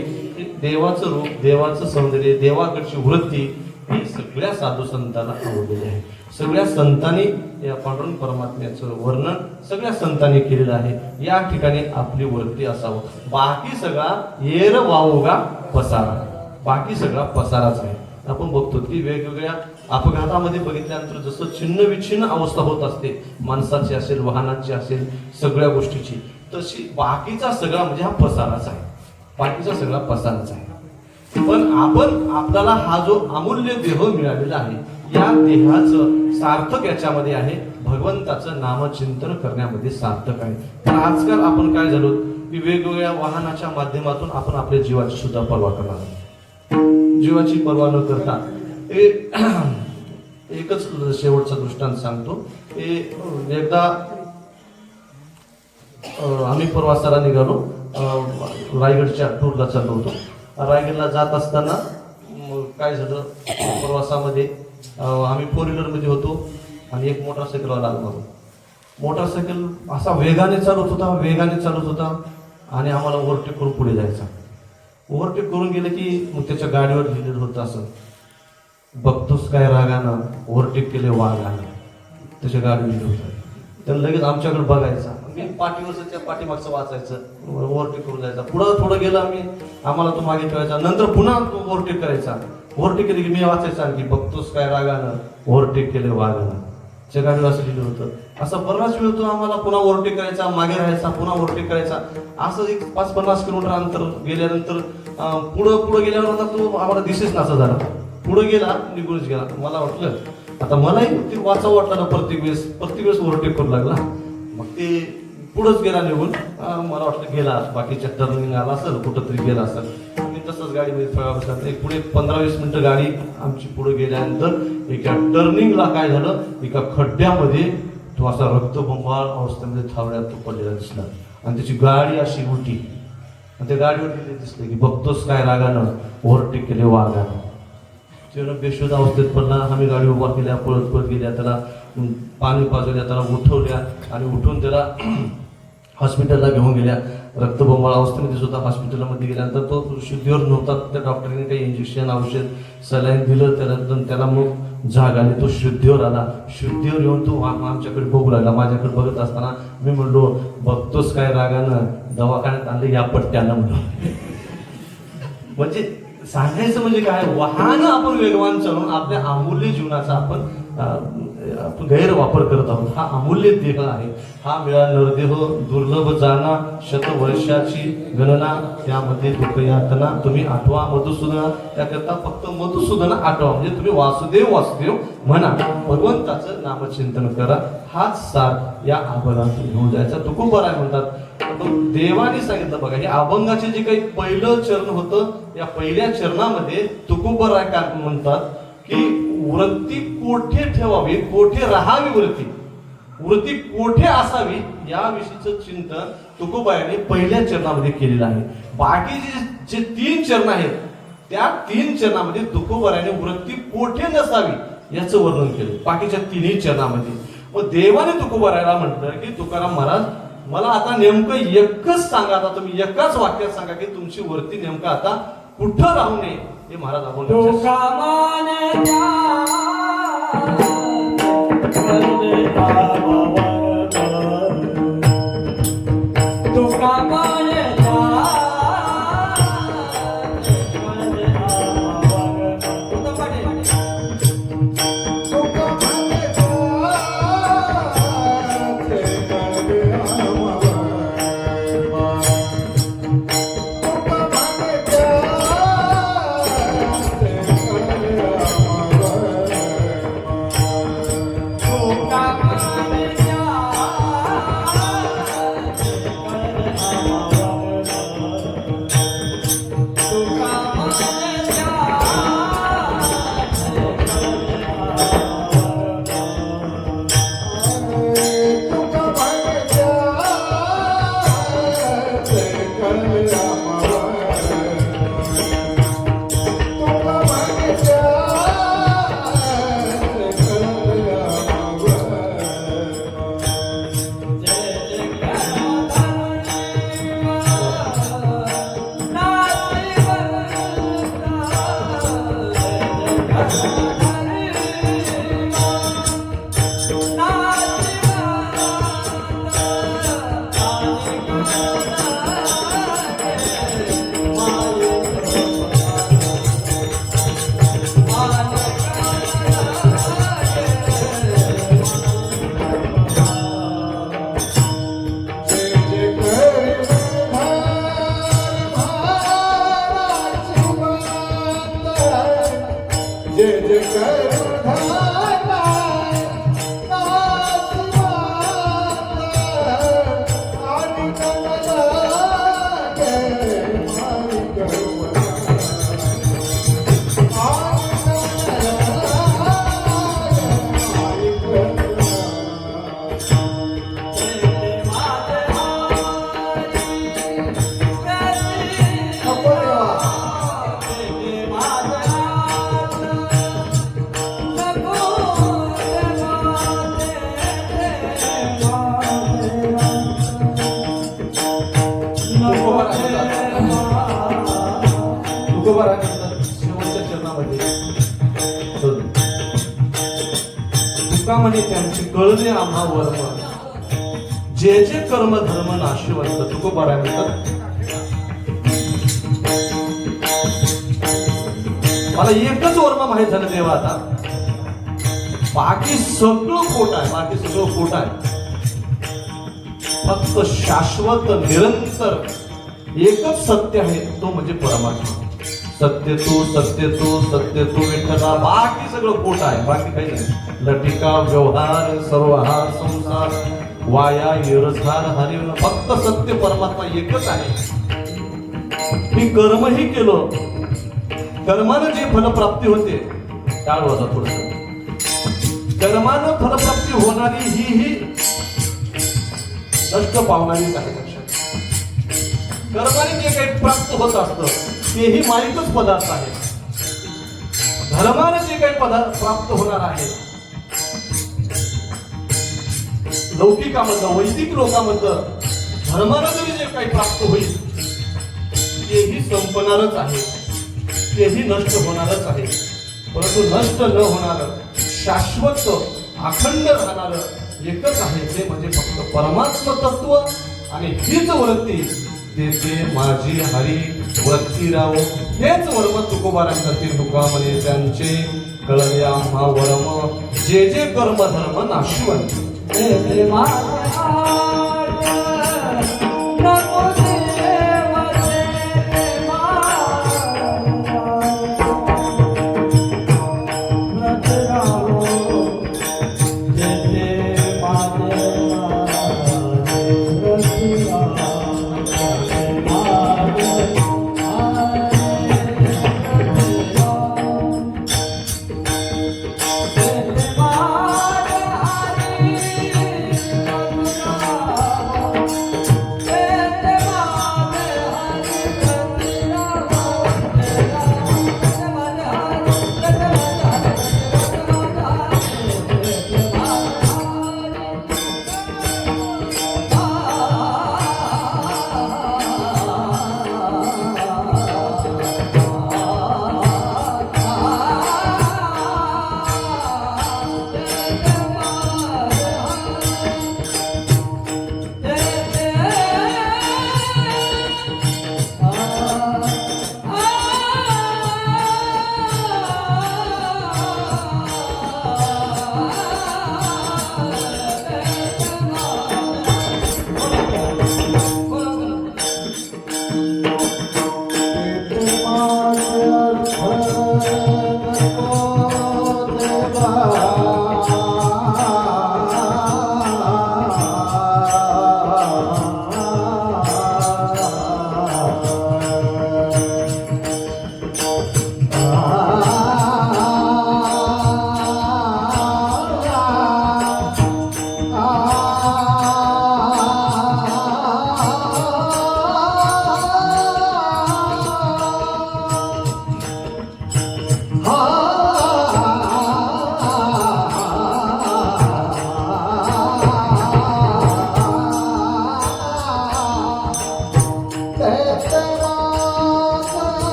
देवाचं रूप, देवाचं सौंदर्य, देवाकडची वृत्ती ही सगळ्या साधू संतांना आवडलेली आहे. सगळ्या संतांनी या पांडुरंग परमात्म्याचं वर्णन सगळ्या संतांनी केलेलं आहे. या ठिकाणी आपली वृत्ती असावं. बाकी सगळा येर वावोगा पसारा, बाकी सगळा पसाराच आहे. आपण बघतो की वेगवेगळ्या अपघातामध्ये बघितल्यानंतर जसं छिन्न विछिन्न अवस्था होत असते, माणसाची असेल, वाहनाची असेल, सगळ्या गोष्टीची, तशी बाकीचा सगळा म्हणजे हा पसाराच आहे. बाकीचा सगळा पसाराच आहे. पण आपण आपल्याला हा जो अमूल्य देह मिळालेला आहे, या देहाचं सार्थक याच्यामध्ये आहे, भगवंताचं नामचिंतन करण्यामध्ये सार्थक आहे. पण आजकाल आपण काय झालो की वेगवेगळ्या वाहनाच्या माध्यमातून आपण आपल्या जीवाची सुद्धा पर्वा करणार, जीवाची पर्वा न करता एकच शेवटचा दृष्टांत सांगतो. एकदा आम्ही प्रवासाला निघालो रायगडच्या टूरला चाललो होतो. रायगडला जात असताना काय झालं, प्रवासामध्ये आम्ही 4 व्हीलरमध्ये होतो आणि एक मोटरसायकलवाला आला होता. मोटरसायकल असा वेगाने चालत होता आणि आम्हाला ओव्हरटेक करून पुढे जायचा. ओव्हरटेक करून गेलं की मग त्याच्या गाडीवर लिहिलेलं होतं असं, बघतोस काय रागानं, ओव्हरटेक केले वागानं. त्याच्या गाडीवर लिहिलं होतं. त्यानं लगेच आमच्याकडे बघायचा, मी पाठीवरचं त्या पाठीमागचं वाचायचं, ओव्हरटेक करून जायचा. पुढं थोडं गेलं आम्हाला तो मागे ठेवायचा. नंतर पुन्हा तो ओव्हरटेक करायचा. ओव्हरटेक केली की मी वाचायचा आणखी, बघतोस काय रागानं, ओव्हरटेक केले वागानं. त्या गाडीवर असं लिहिलं होतं. असं बराच वेळ तो आम्हाला पुन्हा ओव्हरटेक करायचा, मागे राहायचा, पुन्हा ओव्हरटेक करायचा. असं एक 5-50 किलोमीटर अंतर गेल्यानंतर पुढं गेल्यावर आता तो आम्हाला दिसेच नसा झाला. पुढे गेला, निघूनच गेला. मला वाटलं आता मलाही ते वाचावं वाटलं ना, प्रत्येक वेळेस ओव्हरटेक करू लागला. मग ते पुढंच गेला निघून. मला वाटलं गेला, बाकीच्या टर्निंग आला असेल, कुठंतरी गेला असेल. मी तसंच गाडीमध्ये थोड्या बसला. एक पुढे 15-20 मिनिटं गाडी आमची पुढे गेल्यानंतर एका टर्निंगला काय झालं, एका खड्ड्यामध्ये तो असा रक्तबंबाळ अवस्थेमध्ये थावड्यात तो पडलेला दिसला आणि त्याची गाडी अशी उलटी. आणि त्या गाडीवर दिसलं की बघतोस काय रागानं, ओव्हरटेक केले वागानं. त्यानं बेशुद्ध अवस्थेत पडला. आम्ही गाडी उभा केल्या, पळत गेल्या, त्याला पाणी पाजवल्या, त्याला उठवल्या आणि उठून त्याला हॉस्पिटलला घेऊन गेल्या. रक्तबंबाळ अवस्थेमध्ये सुद्धा हॉस्पिटलमध्ये गेल्यानंतर तो शुद्धीवर नव्हता. त्या डॉक्टरने काही इंजेक्शन, औषध, सलाईन दिलं. त्याला मग जाग आली, तो शुद्धीवर आला. शुद्धीवर येऊन तो आमच्याकडे बघू लागला. माझ्याकडे बघत असताना मी म्हणलो, बघतोस काय रागानं, दवाखान्यात आणलं या पट्ट्यानं म्हणलो. म्हणजे सांगायचं म्हणजे काय, वाहन आपण वेगवान चालवून आपल्या अमूल्य जीवनाचा आपण गैरवापर करत आहोत. हा अमूल्य देह आहे. हा मिळा नरदेह दुर्लभ जाना, शतवर्षाची गणना, त्यामध्ये दुःख यातना तुम्ही आठवा मधुसूदना. त्याकरता फक्त मधुसूदना आठवा, म्हणजे तुम्ही वासुदेव म्हणा, भगवंताचं नामचिंतन करा. हाच सार या अभंगातून घेऊन जायचा. तुकोबराय म्हणतात, देवाने सांगितलं बघा, हे अभंगाचे जे काही पहिलं चरण होतं, या पहिल्या चरणामध्ये तुकोबराय काय म्हणतात की वृत्ती कोठे ठेवावी, कोठे राहावी, वृत्ती कोठे असावी, याविषयीचं चिंतन तुकोबायाने पहिल्या चरणामध्ये केलेलं आहे. बाकीचे जे 3 चरण आहेत, त्या 3 चरणामध्ये तुकोबाराने वृत्ती कोठे नसावी याचं वर्णन केलं, बाकीच्या 3ही चरणामध्ये. मग देवाने तुकोबारायला म्हटलं की तुकाराम महाराज, मला आता नेमकं एकच सांगा, आता तुम्ही एकाच वाक्यात सांगा की तुमची वृत्ती नेमकं आता कुठं राहू नये. हे महाराज आपण तुकोबारानंतर शेवटच्या चरणामध्ये तुका म्हणे त्यांचे कळले आम्हा वर्म जे जे कर्म धर्म नाशिवंत तुकोबारानंतर मला एकच वर्म माहित झालं देवा आता, बाकी सगळं खोट आहे, बाकी सगळं खोट आहे. फक्त शाश्वत निरंतर एकच सत्य आहे, तो म्हणजे परमात्मा. सत्य तू सत्य तू सत्य तू विठ्ठला, बाकी सगळं खोट आहे, बाकी काही नाही. लटिका व्यवहार सर्व हा संसार वाया निरसार हरिवन, फक्त सत्य परमात्मा एकच आहे. मी कर्मही केलो, कर्मानं जी फलप्राप्ती होते टाळ होता थोडस, कर्मानं फलप्राप्ती होणारी ही नष्ट पावणारीच आहे. कर्माने जे काही प्राप्त होत असतं तेही माईकच पदार्थ आहे. धर्माने जे काही पदार्थ प्राप्त होणार आहे, लौकिकामधलं वैदिक लोकांमधलं धर्मानं जरी जे काही प्राप्त होईल तेही संपणारच आहे, तेही नष्ट होणारच आहे. परंतु नष्ट न होणार शाश्वत अखंड राहणार एकच आहे, ते म्हणजे फक्त परमात्म तत्व. आणि हीच वृत्ती देते माझी हरी वृत्ती राव, हेच वर्म तुकोबारांकडे तुका म्हणे त्यांचे कळले आम्हा वर्म जे जे कर्म धर्म नाशिवंत.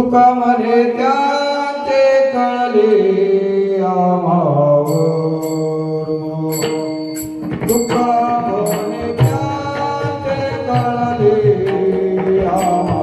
तुका म्हणे त्यांचे कळले आम्हावर तुका म्हणे त्यांचे कळले आम्हावर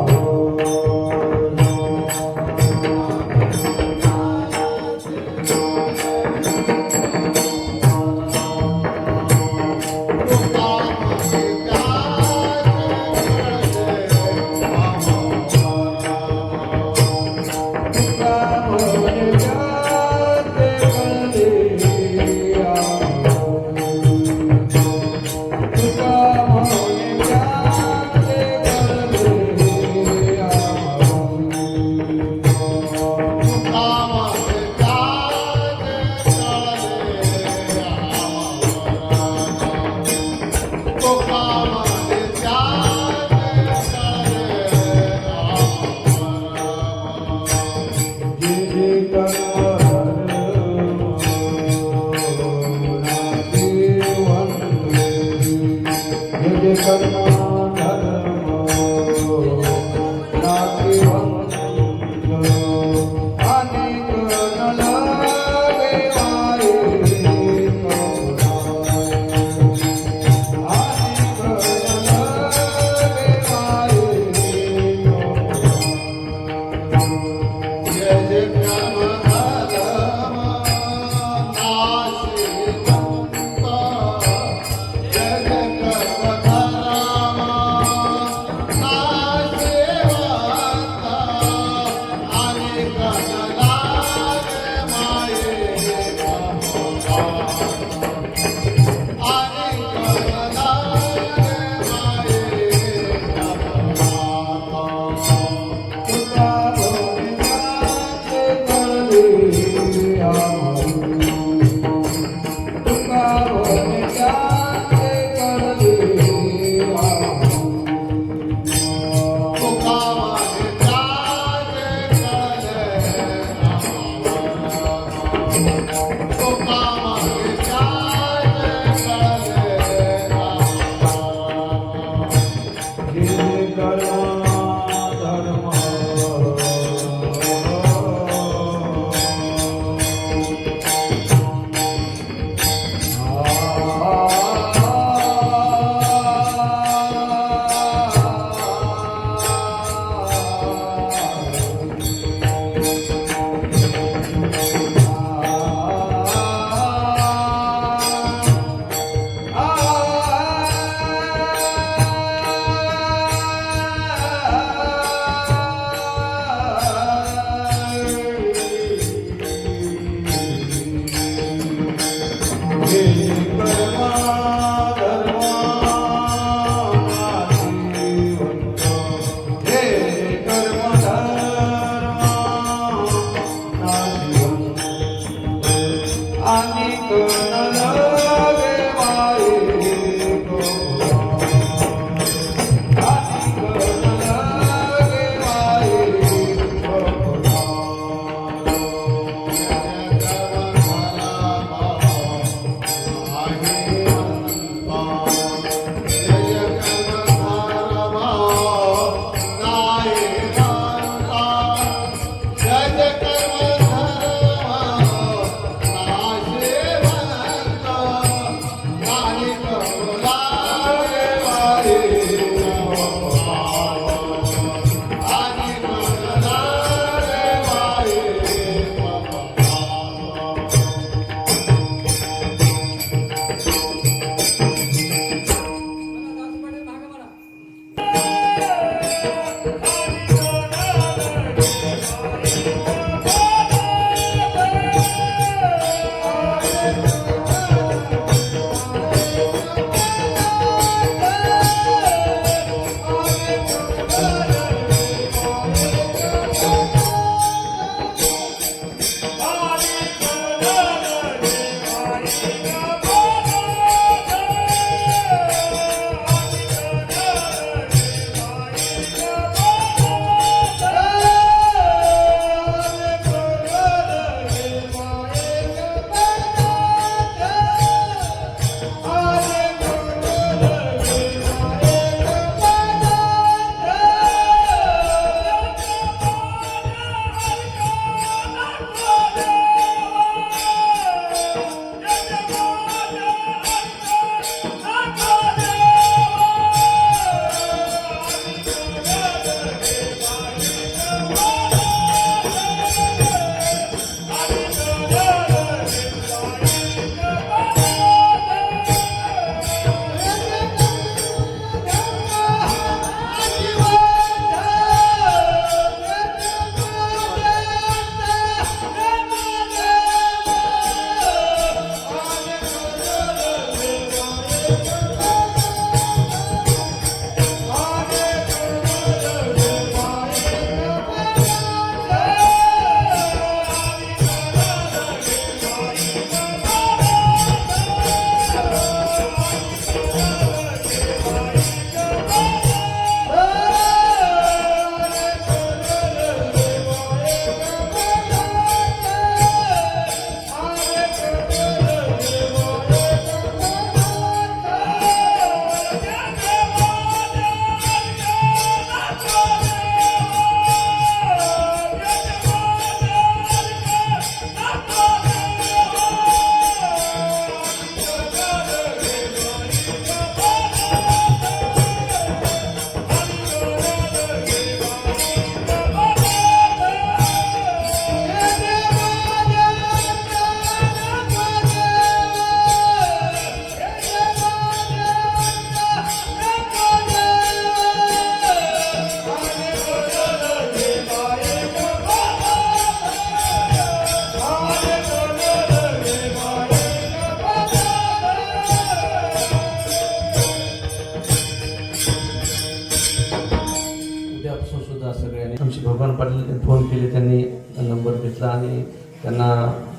केले, त्यांनी नंबर घेतला आणि त्यांना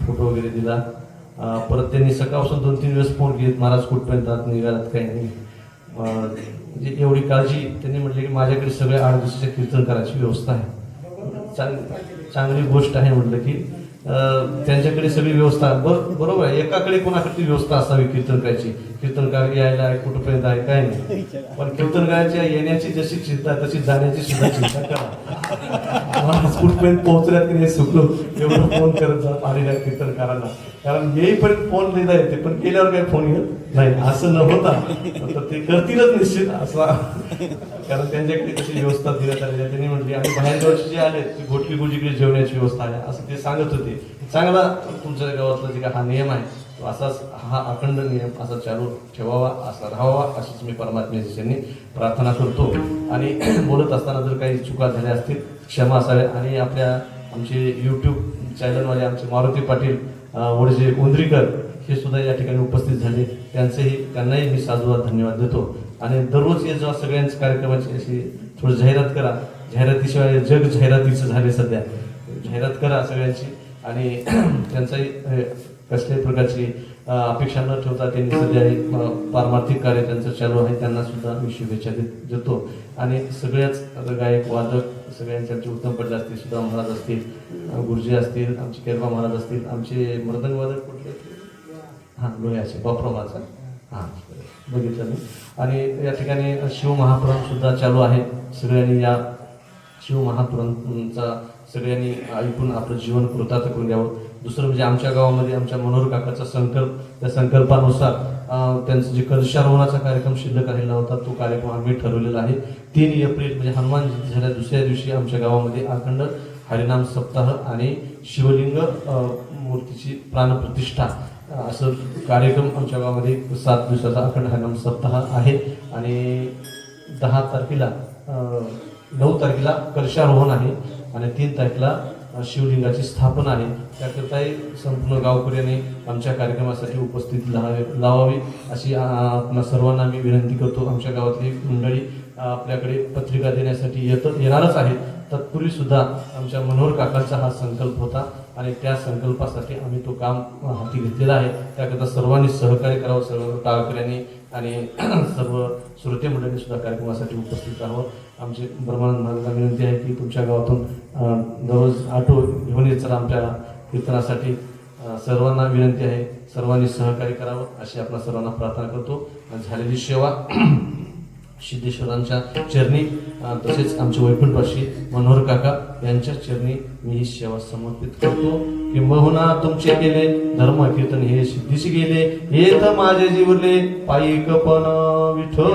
फोटो वगैरे दिला. परत त्यांनी सकाळपासून 2-3 दिवस फोन केले, महाराज कुठपर्यंत आत निघालात काही नाही. म्हणजे एवढी काळजी त्यांनी म्हटले की माझ्याकडे सगळे 8 दिवसाच्या कीर्तन करायची व्यवस्था आहे. चांगली गोष्ट आहे म्हटलं की त्यांच्याकडे सगळी व्यवस्था बरोबर आहे. एकाकडे कोणाकडे व्यवस्था असावी कीर्तन करायची, कीर्तनकार यायला आहे कुठपर्यंत आहे काय नाही. पण कीर्तनकाराच्या येण्याची जशी चिंता तशी जाण्याची सुद्धा चिंता करा. महाराज कुठपर्यंत पोहोचल्यात की नाही सुटलो एवढं फोन करत जा आलेल्या कीर्तनकारांना. कारण येईपर्यंत फोन लिहिता येते पण केल्यावर काही फोन येत नाही असं न होता तर ते करतीलच निश्चित असा. कारण त्यांच्याकडे कशी व्यवस्था देण्यात आलेली आहे. त्यांनी म्हटली आणि बाहेरगावचे जे आले ते घोटकी गुजीकडे जेवण्याची व्यवस्था आहे असं ते सांगत होते. चांगला तुमच्या गावातला जे हा नियम आहे तो असाच हा अखंड नियम असा चालू ठेवावा, असा राहावा अशीच मी परमात्म्याची प्रार्थना करतो. आणि बोलत असताना जर काही चुका झाल्या असतील क्षमा असाव्या. आणि आमचे यूट्यूब चॅनलवाले आमचे मारुती पाटील वडजे उंद्रीकर हे सुद्धा या ठिकाणी उपस्थित झाले, त्यांनाही मी साधुवाद धन्यवाद देतो. आणि दररोज हे जेव्हा सगळ्यांच्या कार्यक्रमाची अशी थोडी जाहिरात करा, जाहिरातीशिवाय जग जाहिरातीचं झाले सध्या, जाहिरात करा सगळ्यांची. आणि त्यांचाही कसल्याही प्रकारची अपेक्षा न ठेवता त्यांनी सध्या पारमार्थिक कार्य त्यांचं चालू आहे, त्यांना सुद्धा मी शुभेच्छा देतो. आणि सगळ्याच गायक वादक सगळ्यांचे आमचे उत्तम पडले असतील, सुद्धा महाराज असतील, गुरुजी असतील, आमचे केरबा महाराज असतील, आमचे मृदंग वादक कुठले लोह्याचे बापरामाचा बघितलं मी. आणि या ठिकाणी शिव महापुराण सुद्धा चालू आहे. सगळ्यांनी या शिव महापुराणचा सगळ्यांनी ऐकून आपलं जीवन कृतार्थ करून घ्यावं. दुसरं म्हणजे आमच्या गावामध्ये आमच्या मनोहर काकाचा संकल्प, त्या संकल्पानुसार त्यांचं जे कलशारोहणाचा कार्यक्रम शिल्लक राहिला होता तो कार्यक्रम आम्ही ठरवलेला आहे. 3 एप्रिल म्हणजे हनुमान झाल्या दुसऱ्या दिवशी आमच्या गावामध्ये अखंड हरिनाम सप्ताह आणि शिवलिंग मूर्तीची प्राणप्रतिष्ठा असं कार्यक्रम आमच्या गावामध्ये 7 दिवसाचा अखंड हरिनाम सप्ताह आहे. आणि 10 तारखेला 9 तारखेला कलशारोहण आहे आणि 3 तारखेला शिवलिंगाची स्थापना आहे. त्याकरताही संपूर्ण गावकऱ्यांनी आमच्या कार्यक्रमासाठी उपस्थित लावावी अशी आपल्या सर्वांना मी विनंती करतो. आमच्या गावातली मंडळी आपल्याकडे पत्रिका देण्यासाठी येणारच आहे. तत्पूर्वी सुद्धा आमच्या मनोहर काकांचा हा संकल्प होता आणि त्या संकल्पासाठी आम्ही तो काम हाती घेतलेला आहे. त्याकरता सर्वांनी सहकार्य करावं, सर्व गावकऱ्यांनी आणि सर्व श्रोते मंडळी सुद्धा कार्यक्रमासाठी उपस्थित राहावं. आमचे ब्रह्मानंद महाराजांना विनंती आहे की तुमच्या गावातून दररोज ऑटो घेऊन येत आमच्या कीर्तनासाठी. सर्वांना विनंती आहे, सर्वांनी सहकार्य करावं अशी आपल्या सर्वांना प्रार्थना करतो. झालेली सेवा सिद्धेश्वरांच्या चरणी तसेच आमचे वैकुंठवासी मनोहर काका यांच्या चरणी मी ही सेवा समर्पित करतो. किंबहुना तुमचे केले धर्म कीर्तन हे सिद्धीशी गेले, येत माझे जीवले पायिक पण विठ्ठल.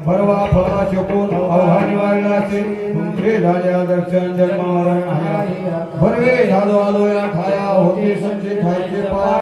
परवा फळा शकून आव्हानी वाढलाचे तुमचे झाल्या दर्शन जन्मावरण आहे बरवे झालो आलो या खाया होते संचे खायचे पा